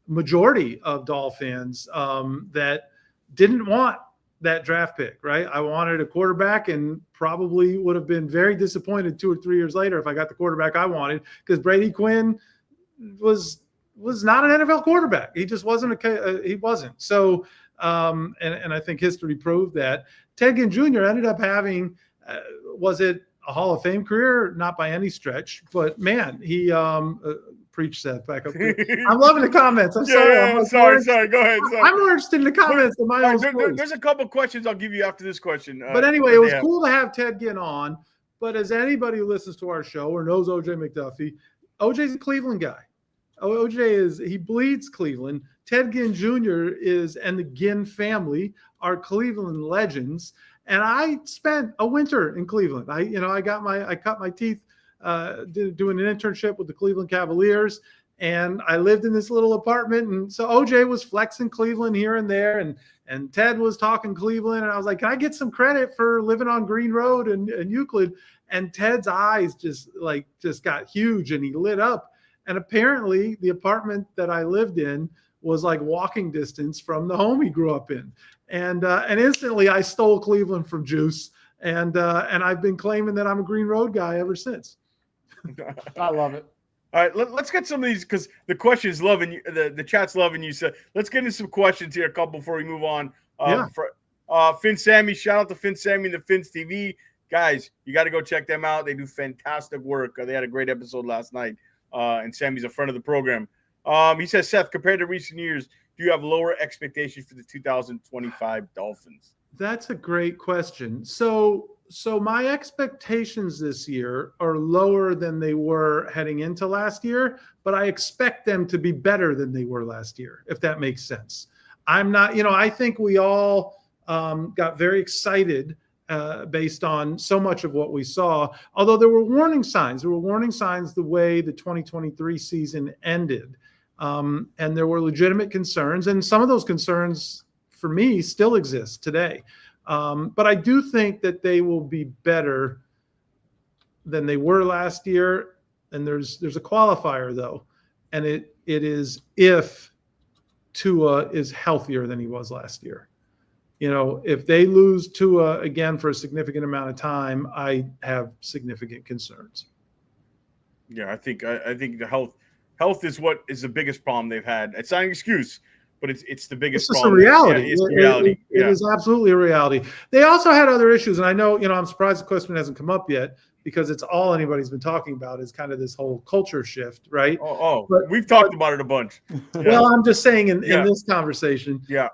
majority of Doll fans that didn't want that draft pick, right? I wanted a quarterback and probably would have been very disappointed 2 or 3 years later if I got the quarterback I wanted, because Brady Quinn was not an NFL quarterback. He just wasn't he wasn't. So, and I think history proved that. Ted Ginn Jr. ended up having, was it a Hall of Fame career? Not by any stretch, but man, he preach Seth back up here. I'm loving the comments. I'm sorry. Sorry. Go ahead. Sorry. I'm more interested in the comments than my own. There's a couple questions I'll give you after this question. But anyway, it was cool to have Ted Ginn on. But as anybody who listens to our show or knows OJ McDuffie, OJ's a Cleveland guy. He bleeds Cleveland. Ted Ginn Jr. and the Ginn family are Cleveland legends. And I spent a winter in Cleveland. I cut my teeth doing an internship with the Cleveland Cavaliers, and I lived in this little apartment. And so OJ was flexing Cleveland here and there, and Ted was talking Cleveland, and I was like, can I get some credit for living on Green Road and Euclid? And Ted's eyes just got huge, and he lit up. And apparently the apartment that I lived in was like walking distance from the home he grew up in. And instantly I stole Cleveland from Juice. And I've been claiming that I'm a Green Road guy ever since. I love it. All right, let's get some of these, because the question's loving you, the chat's loving you. So let's get into some questions here, a couple before we move on. Finn Sammy, shout out to Finn Sammy and the Fins TV. Guys, you got to go check them out. They do fantastic work. They had a great episode last night, and Sammy's a friend of the program. He says, Seth, compared to recent years, do you have lower expectations for the 2025 Dolphins? That's a great question. So my expectations this year are lower than they were heading into last year, but I expect them to be better than they were last year, if that makes sense. I'm not, I think we all got very excited based on so much of what we saw, although there were warning signs. There were warning signs the way the 2023 season ended. And there were legitimate concerns, and some of those concerns for me, still exists today. But I do think that they will be better than they were last year. And there's a qualifier, though. And it is if Tua is healthier than he was last year. If they lose Tua again for a significant amount of time, I have significant concerns. Yeah, I think the health is what is the biggest problem they've had. It's not an excuse, but it's the biggest problem. It's a reality. Yeah, it's the reality. It is absolutely a reality. They also had other issues, and I know, I'm surprised the question hasn't come up yet, because it's all anybody's been talking about is kind of this whole culture shift, right? But we've talked about it a bunch. Yeah. Well, I'm just saying in this conversation. Yeah.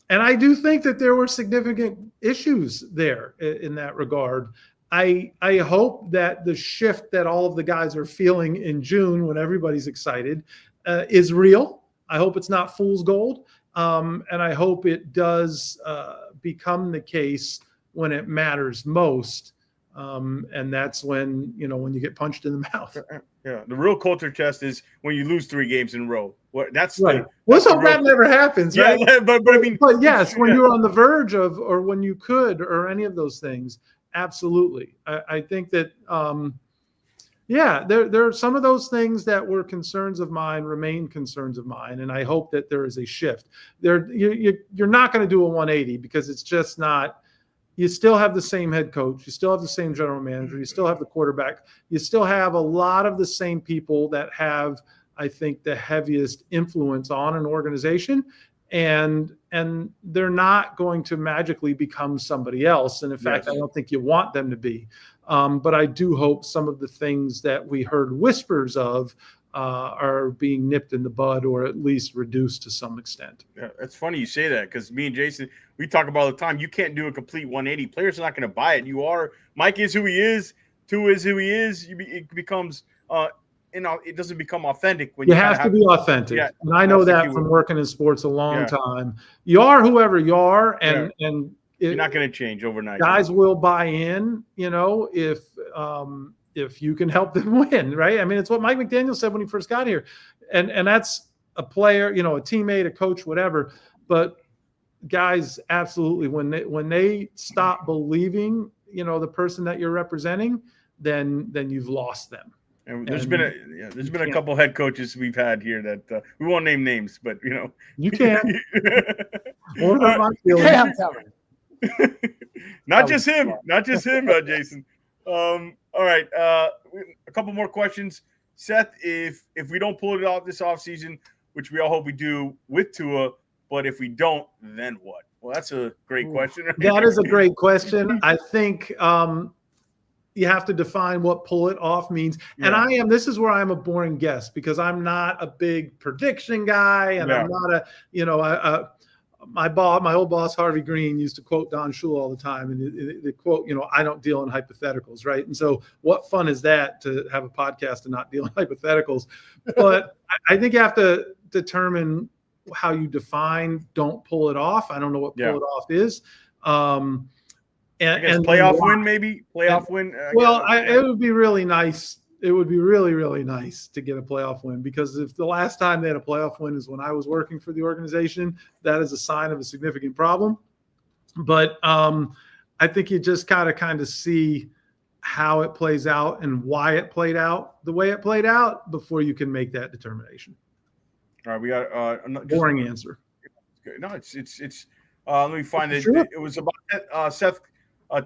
And I do think that there were significant issues there in that regard. I hope that the shift that all of the guys are feeling in June, when everybody's excited, is real. I hope it's not fool's gold. And I hope it does become the case when it matters most. And that's when you get punched in the mouth. Yeah, the real culture test is when you lose 3 games in a row. That's right. Let's hope that never happens, right? Yeah, but I mean, but yes, when you're on the verge of, or when you could, or any of those things, absolutely. I think that, there are some of those things that were concerns of mine remain concerns of mine, and I hope that there is a shift. You're not going to do a 180 because it's just not. You still have the same head coach. You still have the same general manager. You still have the quarterback. You still have a lot of the same people that have, I think, the heaviest influence on an organization. And they're not going to magically become somebody else. And in fact, I don't think you want them to be. But I do hope some of the things that we heard whispers of are being nipped in the bud, or at least reduced to some extent. Yeah, it's funny you say that, because me and Jason, we talk about all the time. You can't do a complete 180. Players are not going to buy it. Mike is who he is. Tua is who he is. It becomes, it doesn't become authentic when you have to be authentic. Yeah, and I know that from working in sports a long time. You are whoever you are, and you're not going to change overnight. Guys will buy in, if you can help them win, right? I mean, it's what Mike McDaniel said when he first got here. And that's a player, a teammate, a coach, whatever. But guys, absolutely, when they stop believing, the person that you're representing, then you've lost them. And there's been a couple head coaches we've had here that we won't name names, but you can. Not just him, Jason. All right, a couple more questions. Seth, if we don't pull it off this offseason, which we all hope we do with Tua, but if we don't, then what? Well, that's a great question. That is a great question. I think you have to define what pull it off means. Yeah. And this is where I'm a boring guest, because I'm not a big prediction guy, and I'm not my old boss, Harvey Green, used to quote Don Shula all the time. And the quote, I don't deal in hypotheticals, right? And so what fun is that, to have a podcast and not deal in hypotheticals? But I think you have to determine how you define don't pull it off. I don't know what pull it off is. And playoff win, maybe? Playoff win? It would be really nice. It would be really, really nice to get a playoff win, because if the last time they had a playoff win is when I was working for the organization, that is a sign of a significant problem. But I think you just gotta kind of see how it plays out and why it played out the way it played out before you can make that determination. All right, we got boring answer. No, it's let me find it. Sure. It was about Seth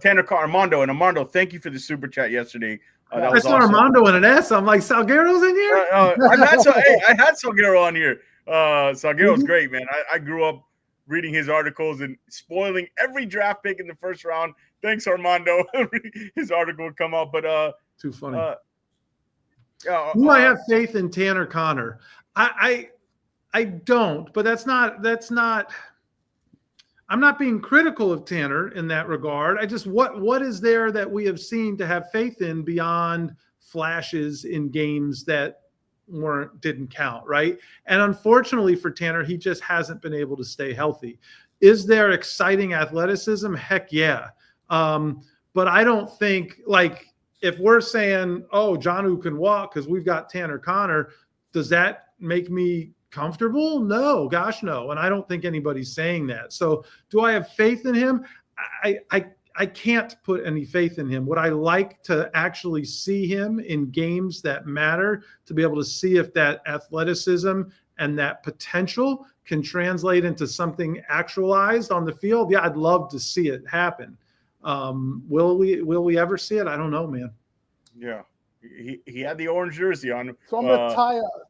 Tanner Armando. And Armando, thank you for the super chat yesterday. I saw awesome. Armando in an S. I'm like, Salguero's in here? I had Salguero on here. Salguero's great, man. I grew up reading his articles and spoiling every draft pick in the first round. Thanks, Armando. His article would come out, but too funny. I have faith in Tanner Connor. I don't, but that's not. I'm not being critical of Tanner in that regard. I just, what is there that we have seen to have faith in beyond flashes in games that didn't count, right? And unfortunately for Tanner, he just hasn't been able to stay healthy. Is there exciting athleticism? Heck yeah. But I don't think, like, if we're saying, oh, Jonnu can walk because we've got Tanner Connor, does that make me comfortable? No, gosh, no. And I don't think anybody's saying that. So do I have faith in him? I can't put any faith in him. Would I like to actually see him in games that matter, to be able to see if that athleticism and that potential can translate into something actualized on the field? Yeah, I'd love to see it happen. Will we ever see it? I don't know, man. Yeah. He had the orange jersey on. So I'm going to tie up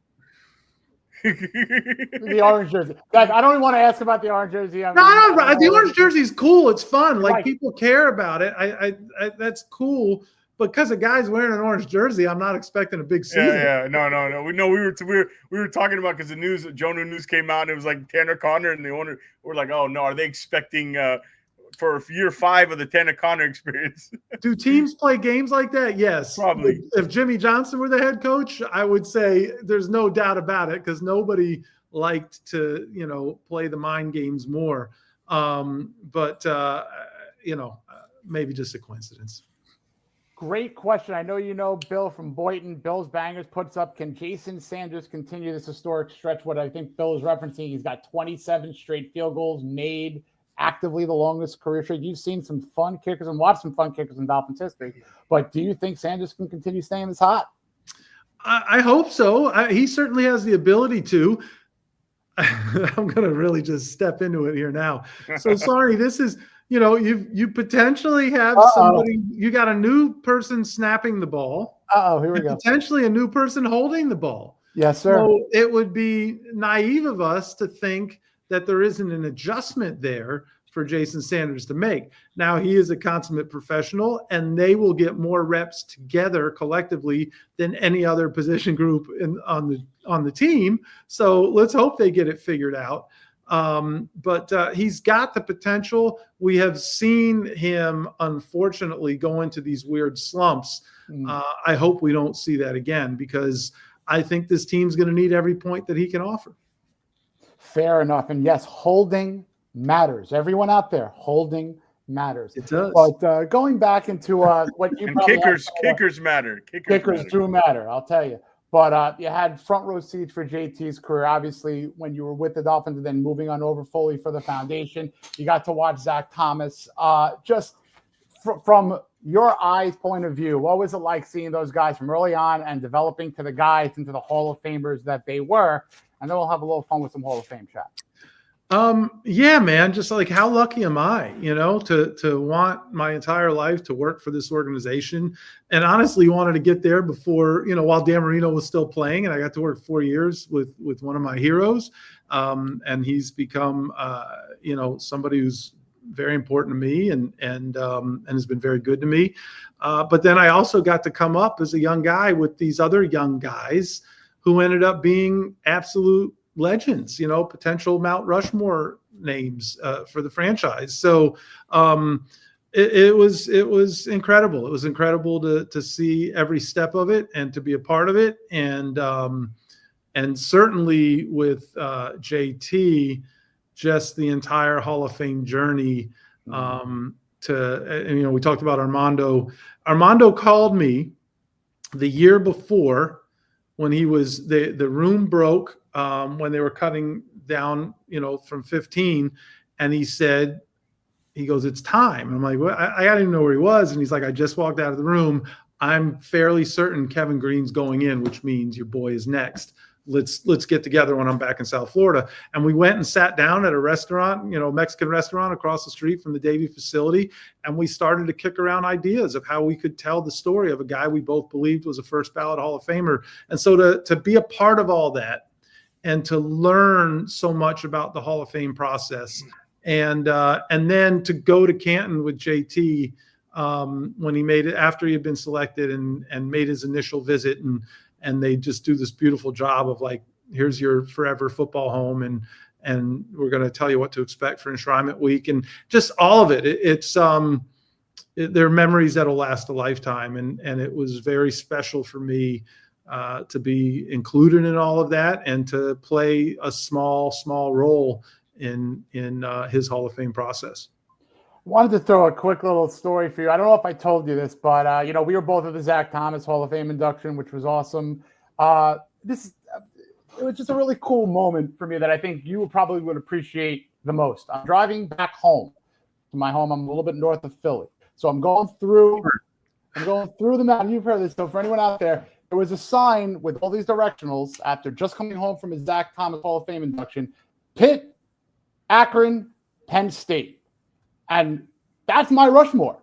the orange jersey. Guys, I don't even want to ask about the orange jersey. The orange jersey is cool. It's fun. Like, right. People care about it. I that's cool. Because a guy's wearing an orange jersey, I'm not expecting a big season. Yeah. No. We were talking about, because the news, Jonah news came out, and it was like Tanner Conner, and the owner were like, oh no, are they expecting for year 5 of the Tanner Conner experience? Do teams play games like that? Yes, probably. If Jimmy Johnson were the head coach, I would say there's no doubt about it, because nobody liked to play the mind games more. Maybe just a coincidence. Great question. I know you know Bill from Boynton. Bill's Bangers puts up, can Jason Sanders continue this historic stretch? What I think Bill is referencing, he's got 27 straight field goals made, actively the longest career streak. You've seen some fun kickers and watched some fun kickers in Dolphins history, but do you think Sanders can continue staying this hot? I hope so. He certainly has the ability to. I'm going to really just step into it here now. So sorry, this is, you potentially have somebody, you got a new person snapping the ball. Here we go. Potentially a new person holding the ball. Yes, sir. So it would be naive of us to think that there isn't an adjustment there for Jason Sanders to make. Now, he is a consummate professional, and they will get more reps together collectively than any other position group on the team. So let's hope they get it figured out. But he's got the potential. We have seen him, unfortunately, go into these weird slumps. I hope we don't see that again, because I think this team's going to need every point that he can offer. Fair enough. And yes, holding matters. Everyone out there, holding matters. It does. But going back into what you and kickers matter. Kickers do matter, I'll tell you. But you had front row seats for JT's career, obviously, when you were with the Dolphins and then moving on over fully for the foundation. You got to watch Zach Thomas. Just from your eyes' point of view, what was it like seeing those guys from early on and developing to the guys into the Hall of Famers that they were? And then we'll have a little fun with some Hall of Fame chat. Yeah, man, just like, how lucky am I, to want my entire life to work for this organization, and honestly wanted to get there before, while Dan Marino was still playing, and I got to work 4 years with one of my heroes. And he's become, somebody who's very important to me and has been very good to me. But then I also got to come up as a young guy with these other young guys who ended up being absolute legends, potential Mount Rushmore names for the franchise. So it was incredible. It was incredible to see every step of it and to be a part of it. And certainly with JT, just the entire Hall of Fame journey. We talked about Armando. Armando called me the year before, when he was the room broke when they were cutting down, from 15, and he goes, it's time. And I'm like, well, I didn't even know where he was, and he's like, I just walked out of the room. I'm fairly certain Kevin Green's going in, which means your boy is next. Let's get together when I'm back in South Florida. And we went and sat down at a restaurant, Mexican restaurant across the street from the Davie facility. And we started to kick around ideas of how we could tell the story of a guy we both believed was a first ballot Hall of Famer. And so to be a part of all that and to learn so much about the Hall of Fame process, and then to go to Canton with JT when he made it, after he had been selected and made his initial visit, and they just do this beautiful job of like, here's your forever football home, and we're going to tell you what to expect for Enshrinement Week, and just all of it. They're memories that'll last a lifetime, and it was very special for me to be included in all of that and to play a small role in his Hall of Fame process. Wanted to throw a quick little story for you. I don't know if I told you this, but we were both at the Zach Thomas Hall of Fame induction, which was awesome. it was just a really cool moment for me that I think you probably would appreciate the most. I'm driving back home to my home. I'm a little bit north of Philly. So I'm going through the mountain. You've heard this. So for anyone out there, there was a sign with all these directionals after just coming home from his Zach Thomas Hall of Fame induction: Pitt, Akron, Penn State. And that's my Rushmore.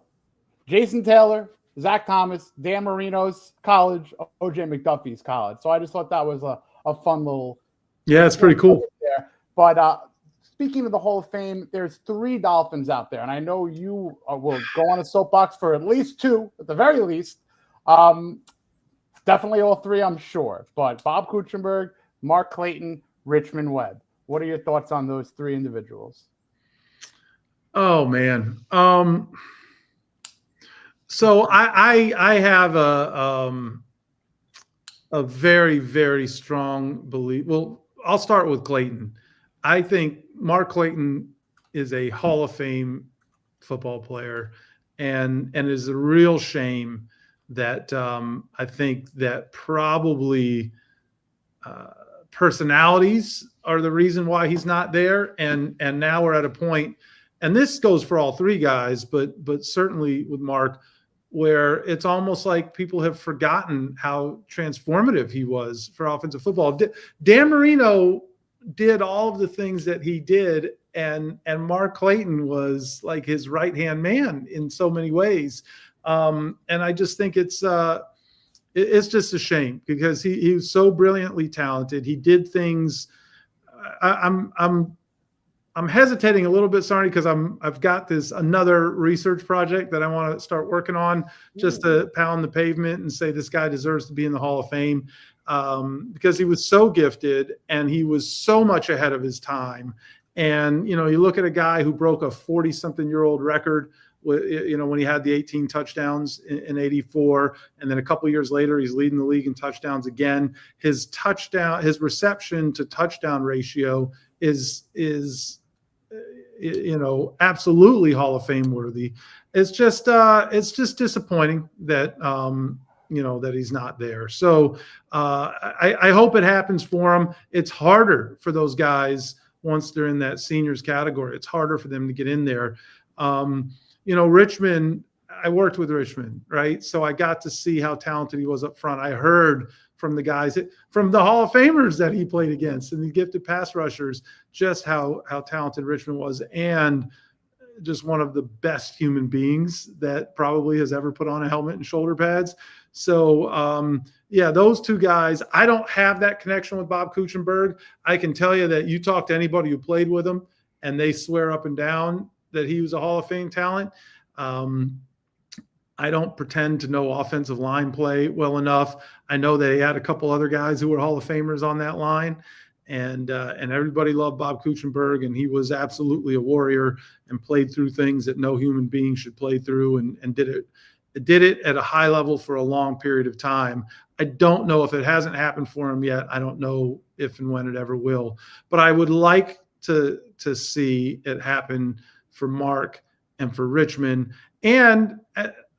Jason Taylor, Zach Thomas, Dan Marino's college, O.J. McDuffie's college. So I just thought that was a fun little. Yeah, it's pretty cool. There. But speaking of the Hall of Fame, there's 3 Dolphins out there. And I know you will go on a soapbox for at least 2, at the very least. Definitely all 3, I'm sure. But Bob Kuechenberg, Mark Clayton, Richmond Webb. What are your thoughts on those 3 individuals? Oh, man. So I have a very, very strong belief. Well, I'll start with Clayton. I think Mark Clayton is a Hall of Fame football player, and it is a real shame that I think that probably personalities are the reason why he's not there. And now we're at a point, and this goes for all 3 guys, but certainly with Mark, where it's almost like people have forgotten how transformative he was for offensive football. Dan Marino did all of the things that he did, and Mark Clayton was like his right-hand man in so many ways. And I just think it's just a shame, because he was so brilliantly talented. He did things. I'm hesitating a little bit, sorry, because I've got another research project that I want to start working on, just to pound the pavement and say this guy deserves to be in the Hall of Fame, because he was so gifted and he was so much ahead of his time. And you look at a guy who broke a 40-something-year-old record, when he had the 18 touchdowns in '84, and then a couple years later he's leading the league in touchdowns again. His reception to touchdown ratio is absolutely Hall of Fame worthy. It's just disappointing that that he's not there. So I hope it happens for him. It's harder for those guys once they're in that seniors category. It's harder for them to get in there. Richmond, I worked with Richmond, right? So I got to see how talented he was up front. I heard from the guys, from the Hall of Famers that he played against and the gifted pass rushers, just how talented Richmond was, and just one of the best human beings that probably has ever put on a helmet and shoulder pads. So, those 2 guys, I don't have that connection with Bob Kuechenberg. I can tell you that you talk to anybody who played with him, and they swear up and down that he was a Hall of Fame talent. I don't pretend to know offensive line play well enough. I know that he had a couple other guys who were Hall of Famers on that line, and everybody loved Bob Kuechenberg, and he was absolutely a warrior and played through things that no human being should play through, and did it at a high level for a long period of time. I don't know if it hasn't happened for him yet. I don't know if and when it ever will, but I would like to see it happen for Mark and for Richmond. And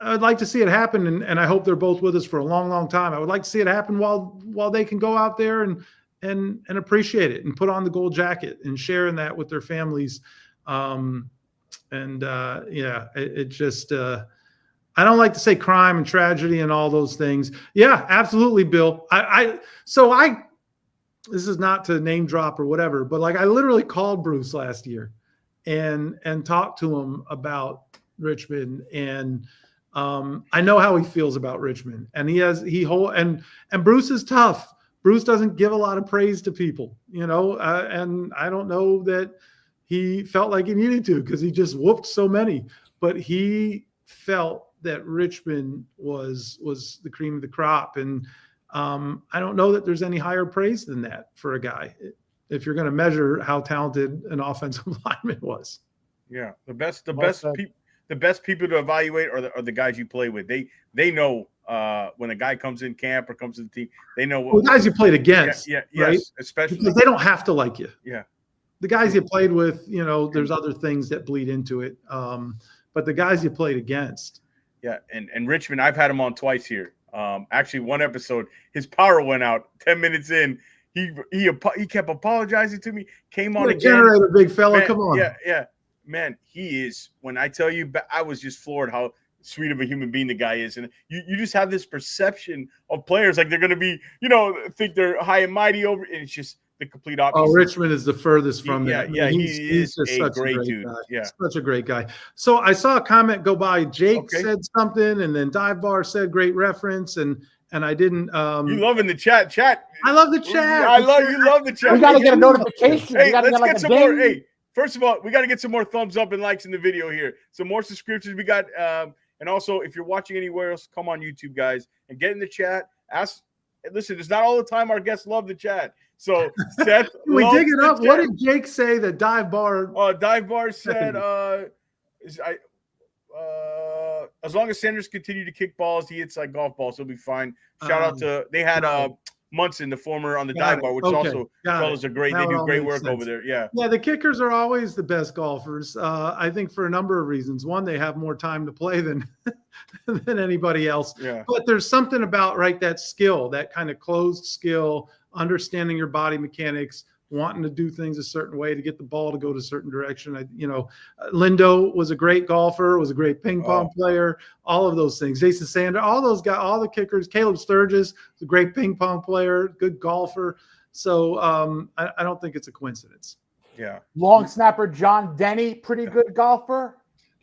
I'd like to see it happen, and I hope they're both with us for a long, long time. I would like to see it happen while they can go out there and appreciate it and put on the gold jacket and share in that with their families. It just I don't like to say crime and tragedy and all those things. Yeah, absolutely, Bill. This is not to name drop or whatever, but I literally called Bruce last year and talked to him about Richmond, and I know how he feels about Richmond, and and Bruce is tough. Bruce doesn't give a lot of praise to people, and I don't know that he felt like he needed to, because he just whooped so many, but he felt that Richmond was the cream of the crop. And I don't know that there's any higher praise than that for a guy, if you're going to measure how talented an offensive lineman was. Yeah. The best people to evaluate are the guys you play with. They know when a guy comes in camp or comes to the team, they know the guys you played against. Yeah, right? Yes, especially because they don't have to like you. Yeah. The guys you played with, there's other things that bleed into it. But the guys you played against. Yeah, and Richmond, I've had him on twice here. Actually, one episode, his power went out 10 minutes in. He kept apologizing to me. Came on What a again. generator, big fella. Man, Come on. Yeah. Man, he is. When I tell you, I was just floored how sweet of a human being the guy is, and you just have this perception of players like they're going to be, think they're high and mighty over, and it's just the complete opposite. Oh, Richmond is the furthest from that. Yeah, he's just a great dude. Guy. Yeah, such a great guy. So I saw a comment go by. Jake said something, and then Dive Bar said great reference, and I didn't. You loving the chat? I love the chat. You love the chat. We got to get a notification. Hey, let's get some more. Hey, first of all, we got to get some more thumbs up and likes in the video here. Some more subscriptions. We got. And also, if you're watching anywhere else, come on YouTube, guys, and get in the chat. Listen, it's not all the time our guests love the chat. So, Seth, we dig it up. What did Jake say that Dive Bar? Dive Bar said, as long as Sanders continue to kick balls, he hits like golf balls, he'll be fine. Shout out to they had Munson, the former on the Dive Bar, which also fellas are great. They do great work over there. Yeah, the kickers are always the best golfers. I think for a number of reasons. One, they have more time to play than anybody else. Yeah. But there's something about that skill, that kind of closed skill, understanding your body mechanics, wanting to do things a certain way to get the ball to go to a certain direction. Lindo was a great golfer, was a great ping pong player, all of those things. Jason Sander, all those guys, all the kickers. Caleb Sturgis was a great ping pong player, good golfer. So I don't think it's a coincidence. Yeah. Long snapper John Denny, pretty good golfer.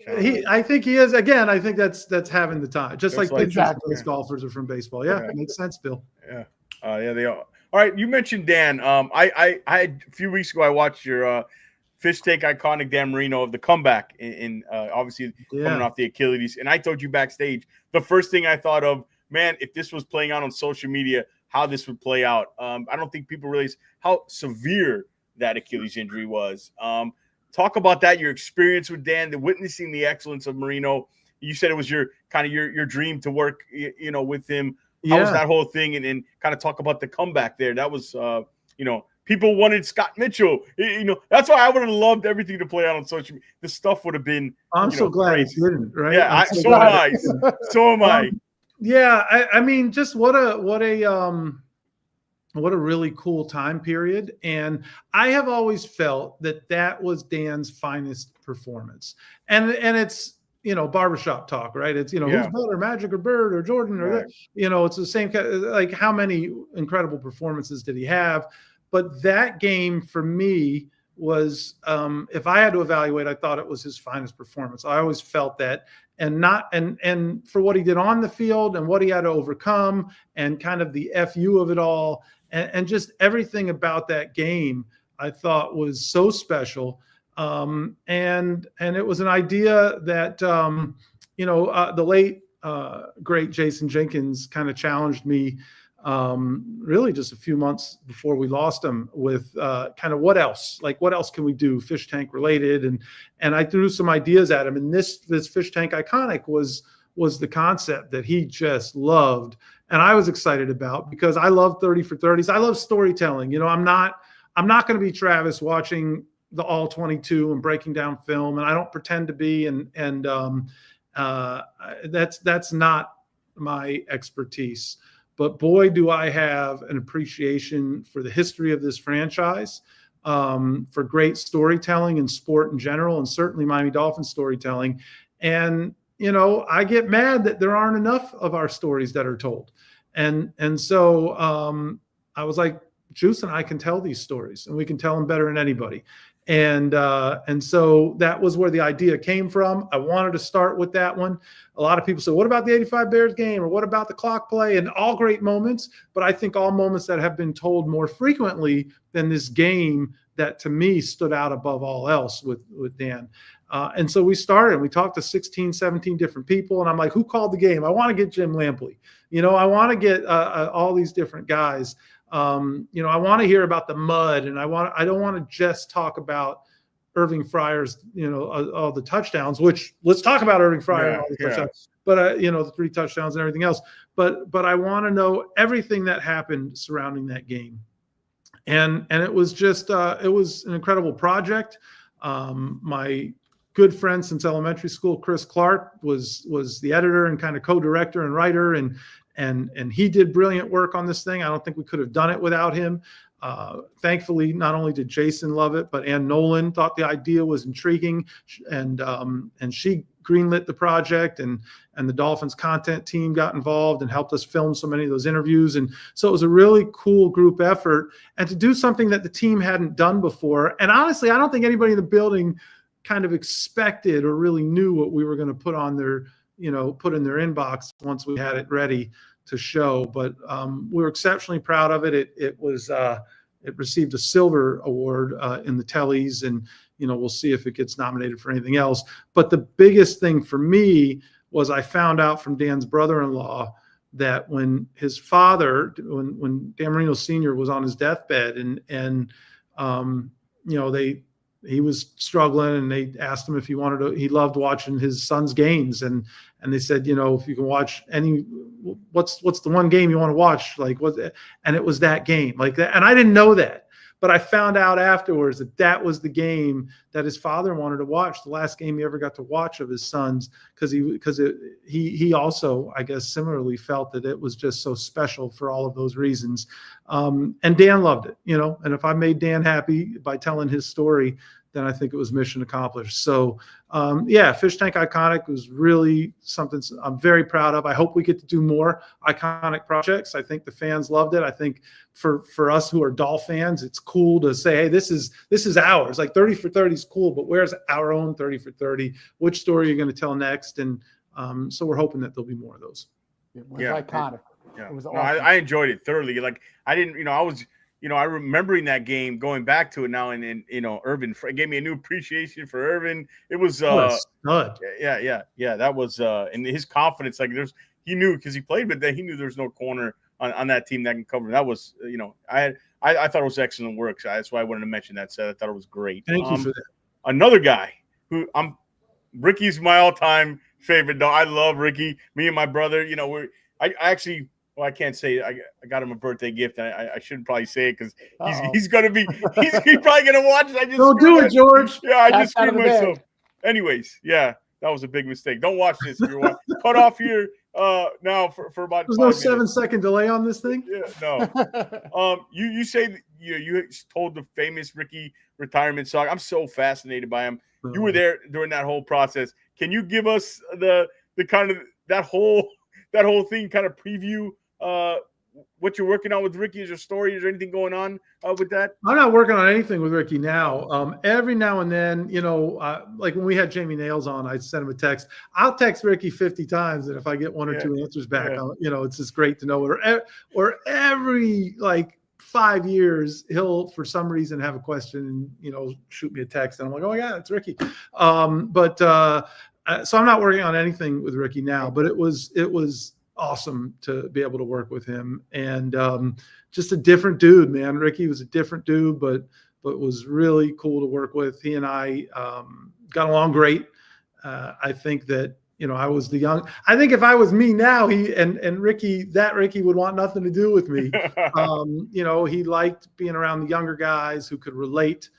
I think he is. Again, I think that's having the time. Just like exactly. Golfers are from baseball. Yeah, it makes sense, Bill. Yeah. Yeah, they are. All right, you mentioned Dan. I a few weeks ago I watched your Fish Take iconic Dan Marino of the comeback in obviously coming off the Achilles, and I told you backstage the first thing I thought of, man, if this was playing out on social media, how this would play out. I don't think people realize how severe that Achilles injury was. Talk about that, your experience with Dan, the witnessing the excellence of Marino. You said it was your dream to work, with him. How was that whole thing? And kind of talk about the comeback there. That was, people wanted Scott Mitchell. That's why I would have loved everything to play out on social media. The stuff would have been. I'm so glad it didn't. Right? Yeah, so am I. So am I. Yeah, I mean, just what a really cool time period. And I have always felt that was Dan's finest performance. And it's. Barbershop talk, right? It's, who's better, Magic or Bird or Jordan or, it's the same, like how many incredible performances did he have? But that game for me was, if I had to evaluate, I thought it was his finest performance. I always felt that, and for what he did on the field and what he had to overcome and kind of the FU of it all. And just everything about that game, I thought was so special. And it was an idea that, the late, great Jason Jenkins kind of challenged me, really just a few months before we lost him with, kind of what else can we do fish tank related? And I threw some ideas at him, and this fish tank iconic was the concept that he just loved. And I was excited about, because I love 30 for 30s. I love storytelling. I'm not going to be Travis watching the all 22 and breaking down film, and I don't pretend to be, and that's not my expertise. But boy, do I have an appreciation for the history of this franchise, for great storytelling in sport in general, and certainly Miami Dolphins storytelling. And I get mad that there aren't enough of our stories that are told, and so I was like, Juice and I can tell these stories, and we can tell them better than anybody. And so that was where the idea came from. I wanted to start with that one. A lot of people say, what about the 85 Bears game? Or what about the clock play? And all great moments, but I think all moments that have been told more frequently than this game that to me stood out above all else with Dan. And so we started, and we talked to 16, 17 different people. And I'm like, who called the game? I want to get Jim Lampley. I want to get all these different guys. I want to hear about the mud, and I don't want to just talk about Irving Fryer's, all the touchdowns, which let's talk about Irving Fryer and all the touchdowns, but the 3 touchdowns and everything else. But I want to know everything that happened surrounding that game. And it was just, it was an incredible project. My good friend since elementary school, Chris Clark, was the editor and kind of co-director and writer, and he did brilliant work on this thing. I don't think we could have done it without him. Thankfully, not only did Jason love it, but Ann Nolan thought the idea was intriguing, and she greenlit the project, and the Dolphins content team got involved and helped us film so many of those interviews. And so it was a really cool group effort, and to do something that the team hadn't done before. And honestly, I don't think anybody in the building kind of expected or really knew what we were going to put on their, put in their inbox once we had it ready to show. But we were exceptionally proud of it. It received a silver award in the tellies, and we'll see if it gets nominated for anything else. But the biggest thing for me was I found out from Dan's brother-in-law that when his father, when Dan Marino Sr. was on his deathbed, and he was struggling, and they asked him if he wanted to. He loved watching his son's games, and they said, if you can watch what's the one game you want to watch, like what? And it was that game, like that. And I didn't know that, but I found out afterwards that was the game that his father wanted to watch, the last game he ever got to watch of his sons, because he also, I guess, similarly felt that it was just so special for all of those reasons. And Dan loved it, and if I made Dan happy by telling his story, then I think it was mission accomplished. So, Fish Tank Iconic was really something I'm very proud of. I hope we get to do more iconic projects. I think the fans loved it. I think for us who are Dolph fans, it's cool to say, hey, this is ours. Like 30 for 30 is cool, but where's our own 30 for 30? Which story are you going to tell next? And so we're hoping that there'll be more of those. It was iconic. Yeah. It was awesome. awesome. I enjoyed it thoroughly. Like I didn't, I was, I remembering that game, going back to it now, and Irvin gave me a new appreciation for Irvin. It was stud. Yeah. That was and his confidence, like he knew, because he played, but then he knew there's no corner on that team that can cover. That was, I thought it was excellent work. So that's why I wanted to mention that. So I thought it was great. Thank you for that. Another guy who Ricky's my all-time favorite. No, I love Ricky. Me and my brother, I actually. Well, I can't say I got him a birthday gift. And I shouldn't probably say it because he's gonna be he's probably gonna watch it. Don't do it, George. Yeah, I just screwed myself. Anyways, yeah, that was a big mistake. Don't watch this if you're watching. Cut off here now for about. There's no 7-second delay on this thing. Yeah, no. You say that, you told the famous Ricky retirement song. I'm so fascinated by him. You were there during that whole process. Can you give us the kind of that whole thing, kind of preview? What you're working on with Ricky? Is there story? Is there anything going on with that? I'm not working on anything with Ricky now. Every now and then, like when we had Jamie Nails on, I sent him a text. I'll text Ricky 50 times, and if I get one or two answers back, it's just great to know. Or every like 5 years, he'll for some reason have a question and shoot me a text, and I'm like, oh yeah, it's Ricky. So I'm not working on anything with Ricky now, but it was awesome to be able to work with him, and just a different dude, man. Ricky was a different dude, but was really cool to work with. He and I got along great. I think that I was the young. I think if I was me now, he and Ricky would want nothing to do with me. He liked being around the younger guys who could relate,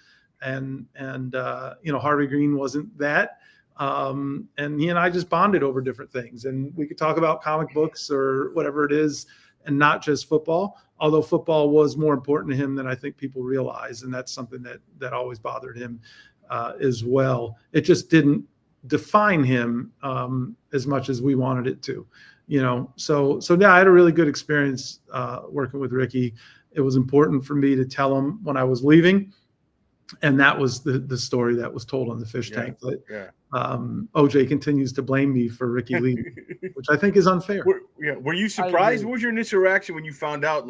and Harvey Green wasn't that. And he and I just bonded over different things, and we could talk about comic books or whatever it is, and not just football, although football was more important to him than I think people realize. And that's something that always bothered him as well. It just didn't define him as much as we wanted it to, so yeah, I had a really good experience working with Ricky. It was important for me to tell him when I was leaving. And that was the story that was told on the Fish Tank. But OJ continues to blame me for Ricky leaving, which I think is unfair. Were you surprised? What was your initial reaction when you found out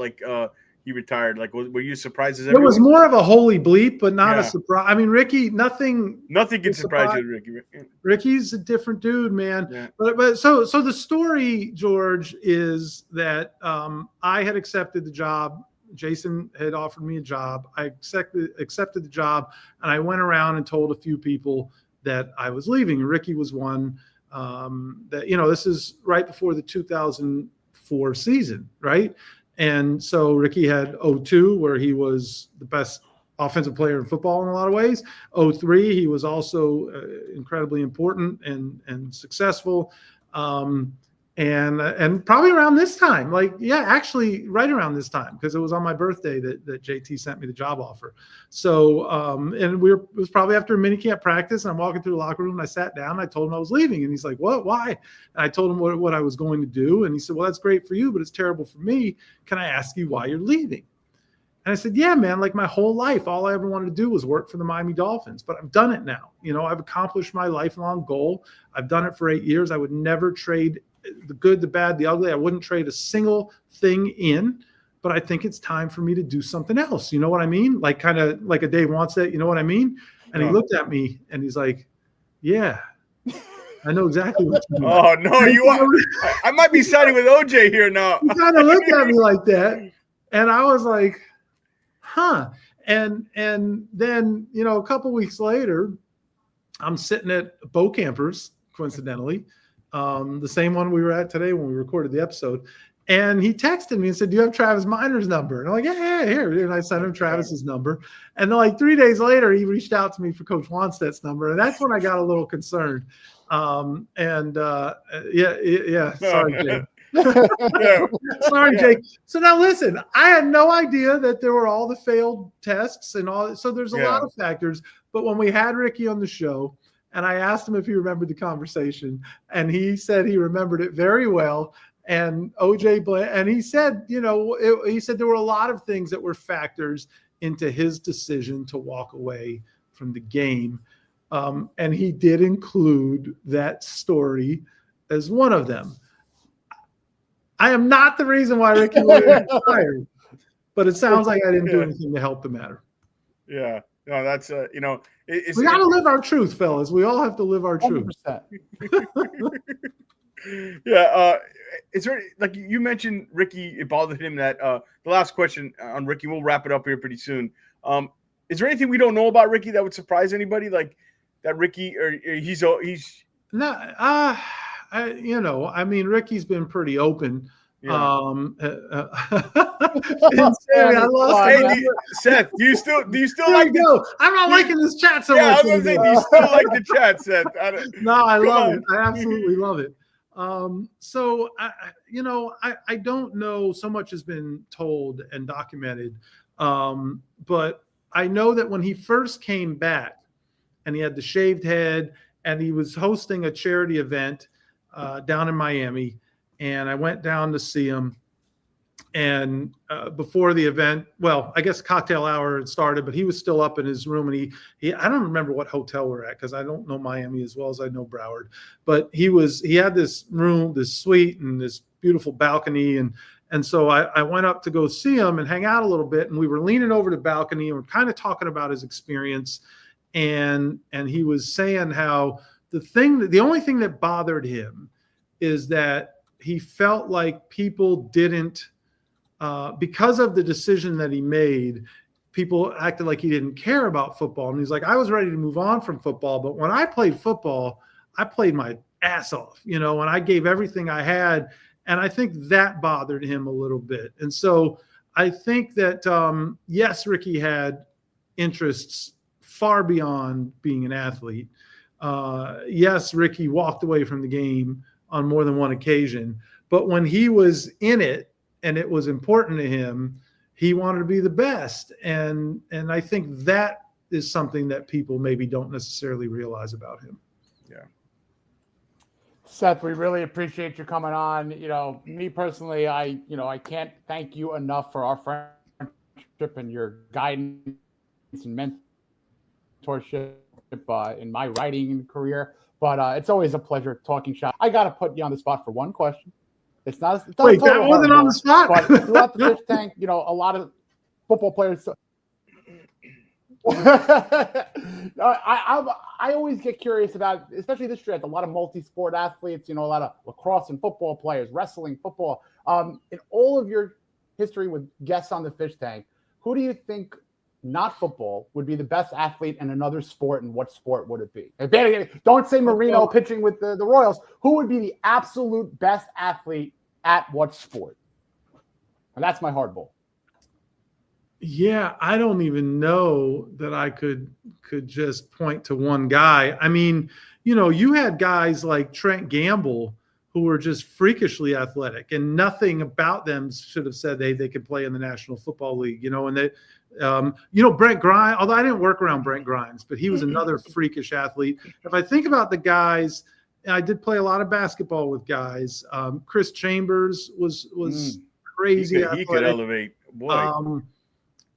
he retired? Like, were you surprised? It was more of a holy bleep, but not a surprise. I mean, Ricky, nothing can surprise you, Ricky. Ricky's a different dude, man. Yeah. But so the story, George, is that I had accepted the job. Jason had offered me a job. I accepted the job, and I went around and told a few people that I was leaving. Ricky was one. This is right before the 2004 season, right? And so Ricky had 2002, where he was the best offensive player in football in a lot of ways. 2003, he was also incredibly important and successful. And probably around this time, actually right around this time, because it was on my birthday that JT sent me the job offer. So, and it was probably after minicamp practice. And I'm walking through the locker room and I sat down and I told him I was leaving. And he's like, "What? Why?" And I told him what I was going to do. And he said, "Well, that's great for you, but it's terrible for me. Can I ask you why you're leaving?" And I said, "Yeah, man, like my whole life, all I ever wanted to do was work for the Miami Dolphins, but I've done it now. I've accomplished my lifelong goal. I've done it for 8 years. I would never trade the good, the bad, the ugly. I wouldn't trade a single thing in, but I think it's time for me to do something else. You know what I mean? Like kind of like a Dave wants that. You know what I mean?" And he looked at me and he's like, "Yeah, I know exactly what you're doing." Oh, no, you are. I might be siding with OJ here now. He kind of looked at me like that. And I was like, huh. And then, a couple weeks later, I'm sitting at Bo Campers, coincidentally, the same one we were at today when we recorded the episode. And he texted me and said, "Do you have Travis Miner's number?" And I'm like, yeah, here. And I sent him Travis's number. And then 3 days later, he reached out to me for Coach Wanstead's number. And that's when I got a little concerned. Sorry, Jake. Sorry, Jake. So now listen, I had no idea that there were all the failed tests and all. So there's a lot of factors. But when we had Ricky on the show, and I asked him if he remembered the conversation, and he said he remembered it very well. And and he said, he said there were a lot of things that were factors into his decision to walk away from the game. And he did include that story as one of them. I am not the reason why Ricky Williams retired, but it sounds like I didn't do anything to help the matter. Yeah. No, that's, we got to live our truth, fellas. We all have to live our truth. 100%. Yeah. Is there, like you mentioned, Ricky, it bothered him that the last question on Ricky, we'll wrap it up here pretty soon. Is there anything we don't know about Ricky that would surprise anybody? Like that Ricky, or he's no, Ricky's been pretty open. Yeah. Seth, do you still like this? I'm not liking this chat so much. I was gonna say, do you still like the chat, Seth? No, I love it. I absolutely love it. So I don't know. So much has been told and documented, but I know that when he first came back, and he had the shaved head, and he was hosting a charity event down in Miami. And I went down to see him. And before the event, well, I guess cocktail hour had started, but he was still up in his room. And he I don't remember what hotel we're at because I don't know Miami as well as I know Broward. But he had this room, this suite, and this beautiful balcony. And so I went up to go see him and hang out a little bit. And we were leaning over the balcony and we're kind of talking about his experience. And he was saying how the only thing that bothered him is that he felt like people didn't, because of the decision that he made, people acted like he didn't care about football. And he's like, I was ready to move on from football, but when I played football, I played my ass off, and I gave everything I had. And I think that bothered him a little bit. And so I think that, yes, Ricky had interests far beyond being an athlete. Yes, Ricky walked away from the game on more than one occasion, but when he was in it and it was important to him, he wanted to be the best. And I think that is something that people maybe don't necessarily realize about him. Yeah. Seth, we really appreciate you coming on. Me personally, I can't thank you enough for our friendship and your guidance and mentorship in my writing career. But it's always a pleasure talking shop. I got to put you on the spot for one question. It's not Wait, that wasn't on the spot? But throughout the fish tank, a lot of football players. I always get curious about, especially this draft, a lot of multi-sport athletes, a lot of lacrosse and football players, wrestling, football. In all of your history with guests on the fish tank, who do you think, not football, would be the best athlete in another sport, and what sport would it be? Don't say Marino pitching with the Royals. Who would be the absolute best athlete at what sport? And that's my hardball. Yeah, I don't even know that I could just point to one guy. I mean, you had guys like Trent Gamble who were just freakishly athletic, and nothing about them should have said they could play in the National Football League, and they, Brent Grimes, although I didn't work around Brent Grimes, but he was another freakish athlete. If I think about the guys, and I did play a lot of basketball with guys. Chris Chambers was crazy. He could elevate. Boy.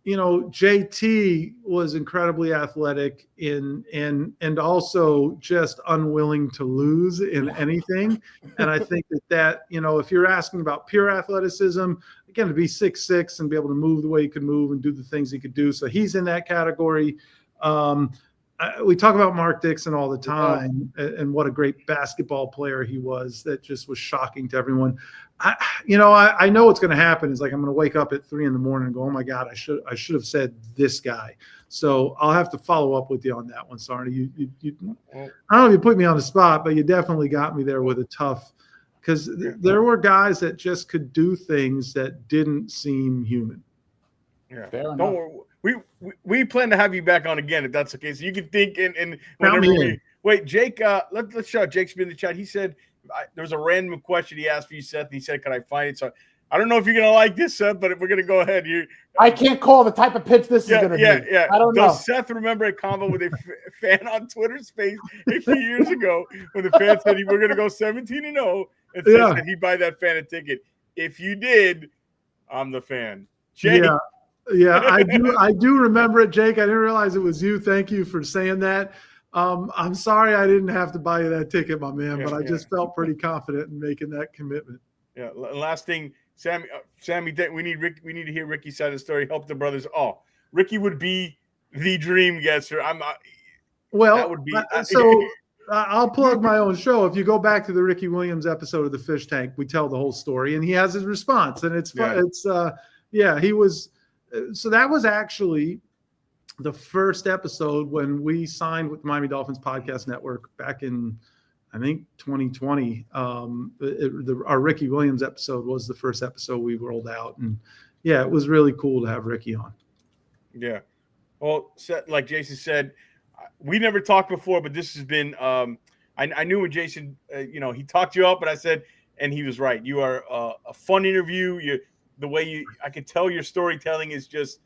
JT was incredibly athletic and also just unwilling to lose in anything. And I think that if you're asking about pure athleticism, again, to be 6'6" and be able to move the way he could move and do the things he could do. So he's in that category. We talk about Mark Dixon all the time and what a great basketball player he was. That just was shocking to everyone. I know what's going to happen is I'm going to wake up at 3 a.m. and go, oh my God, I should have said this guy. So I'll have to follow up with you on that one, Sarney. I don't know if you put me on the spot, but you definitely got me there with a tough, because there were guys that just could do things that didn't seem human. Yeah, don't worry. We plan to have you back on again if that's the case. So you can think and whenever wait, Jake. Let's shout. Jake's been in the chat. He said there was a random question he asked for you, Seth. And he said, "Can I find it?" So I don't know if you're gonna like this, Seth, but we're gonna go ahead. I can't call the type of pitch this is gonna be. Yeah. I don't know. Does Seth remember a combo with a fan on Twitter space a few years ago when the fan said we're gonna go 17-0, and Seth said he'd buy that fan a ticket? If you did, I'm the fan. Jake. Yeah, I do remember it, Jake. I didn't realize it was you. Thank you for saying that. I'm sorry I didn't have to buy you that ticket, my man, but I just felt pretty confident in making that commitment. Yeah. Last thing, Sammy, we need to hear Ricky's side of the story. Help the brothers. Oh, Ricky would be the dream guest. That would be so. I'll plug my own show. If you go back to the Ricky Williams episode of the Fish Tank, we tell the whole story, and he has his response, and it's fun. He was. So that was actually the first episode when we signed with the Miami Dolphins Podcast Network back in, I think, 2020. Our Ricky Williams episode was the first episode we rolled out. And, it was really cool to have Ricky on. Yeah. Well, like Jason said, we never talked before, but this has been I knew when Jason, he talked you up, but I said, and he was right. You are a fun interview. The way I can tell your storytelling is just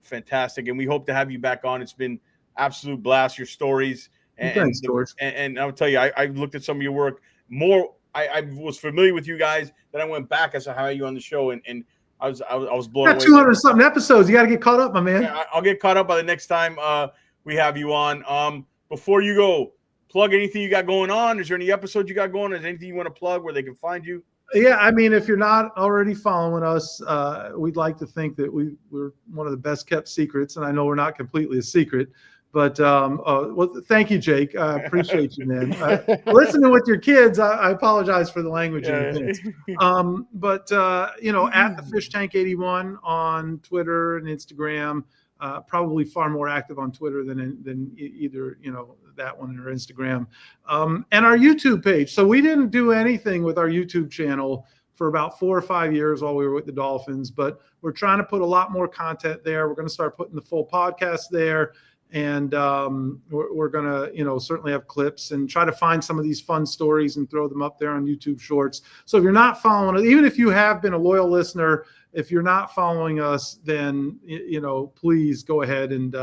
fantastic, and we hope to have you back on. It's been absolute blast, your stories. Thanks, George. And I'll tell you, I looked at some of your work more. I was familiar with you guys, then I went back. I saw how you on the show, and I was blown away. 200 something episodes. You got to get caught up, my man. Yeah, I'll get caught up by the next time we have you on. Before you go, plug anything you got going on. Is there any episodes you got going? Is there anything you want to plug where they can find you? Yeah, I mean, if you're not already following us, we'd like to think that we're one of the best kept secrets, and I know we're not completely a secret. But thank you, Jake. I appreciate you, man. Listening with your kids, I apologize for the language. But at the Fish Tank 81 on Twitter and Instagram. Probably far more active on Twitter than either that one or Instagram, and our YouTube page. So we didn't do anything with our YouTube channel for about 4 or 5 years while we were with the Dolphins, but we're trying to put a lot more content there. We're going to start putting the full podcast there, and we're going to certainly have clips and try to find some of these fun stories and throw them up there on YouTube Shorts. So if you're not following us, even if you have been a loyal listener, if you're not following us, then please go ahead and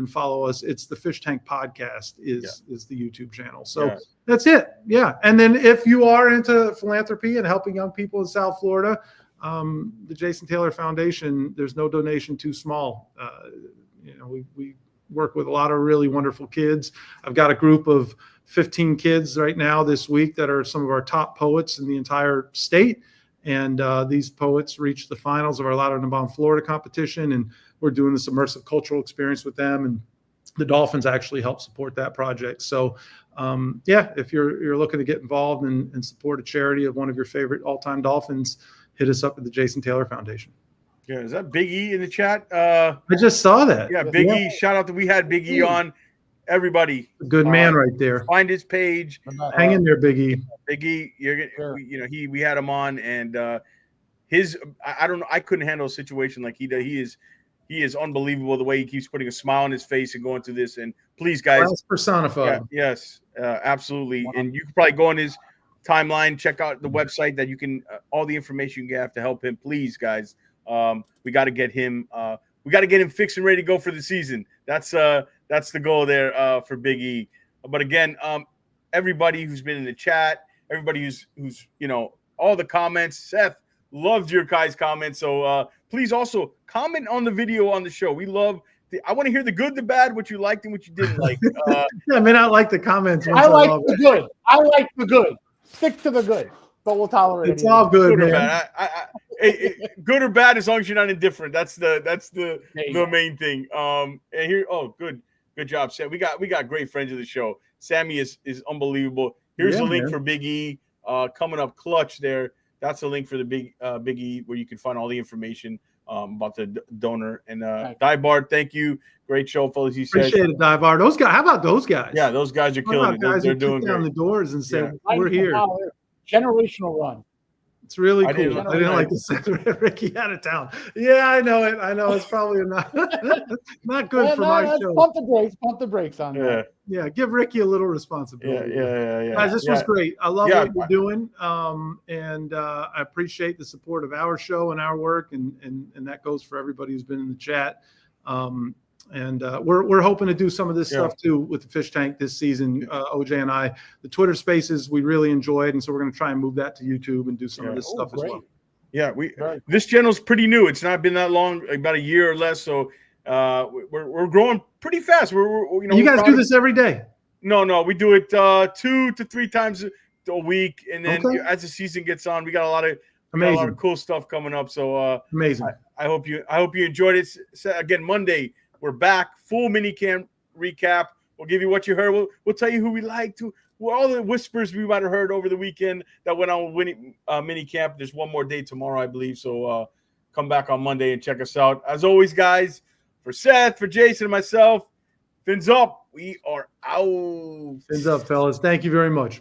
follow us. It's the Fish Tank Podcast is the YouTube channel. So that's it. Yeah. And then if you are into philanthropy and helping young people in South Florida, the Jason Taylor Foundation, there's no donation too small. We work with a lot of really wonderful kids. I've got a group of 15 kids right now this week that are some of our top poets in the entire state. And these poets reached the finals of our Lauderdale Bound Florida competition, and we're doing this immersive cultural experience with them. And the Dolphins actually help support that project. So, if you're looking to get involved and support a charity of one of your favorite all-time Dolphins, hit us up at the Jason Taylor Foundation. Yeah, is that Big E in the chat? I just saw that. Yeah, Big E. Shout out that we had Big E on. Everybody, good man right there. Find his page. Hang in there, Big E. Big E, we had him on, and I don't know. I couldn't handle a situation like he does. He is unbelievable the way he keeps putting a smile on his face and going through this. And please, guys, personified. Yes, absolutely. And you can probably go on his timeline. Check out the website that you can all the information you have to help him. Please, guys, we got to get him. We got to get him fixed and ready to go for the season. That's the goal there for Big E. But again, everybody who's been in the chat, everybody who's all the comments. Seth loved your guys' comments, so please also comment on the video on the show. We love. I want to hear the good, the bad, what you liked and what you didn't like. I may not like the comments. I like the good. I like the good. Stick to the good, but we'll tolerate it. It's all good, good man. Or bad. Good or bad, as long as you're not indifferent. That's the main thing. And here, good job, Sam. We got great friends of the show. Sammy is unbelievable. Here's a link for Big E coming up clutch there. That's a link for the Big E where you can find all the information about the donor. And Dybard, thank you. Great show, fellas. He said, appreciate it, Dybard. Those guys, how about those guys? Yeah, those guys are killing it. They're doing down great. the doors and said, "We're here." Generational run. It's really cool. I didn't like to send Ricky out of town. Yeah, I know it. I know it's probably not good for my show. Pump the brakes on that. Yeah, give Ricky a little responsibility. Yeah. Guys, this was great. I love what you're doing, and I appreciate the support of our show and our work, and that goes for everybody who's been in the chat. And we're hoping to do some of this stuff too with the Fish Tank this season. OJ and I, the Twitter Spaces we really enjoyed, and so we're going to try and move that to YouTube and do some of this stuff as well. Yeah, this channel's pretty new. It's not been that long, about a year or less. So we're growing pretty fast. You guys do this every day? No, we do it 2 to 3 times a week, and then as the season gets on, we got a lot of cool stuff coming up. So amazing. I hope you enjoyed it. So, again, Monday. We're back, full mini camp recap. We'll give you what you heard. We'll tell you who we liked, all the whispers we might have heard over the weekend that went on with mini camp. There's one more day tomorrow, I believe. So come back on Monday and check us out. As always, guys, for Seth, for Jason, and myself, fins up. We are out. Fins up, fellas. Thank you very much.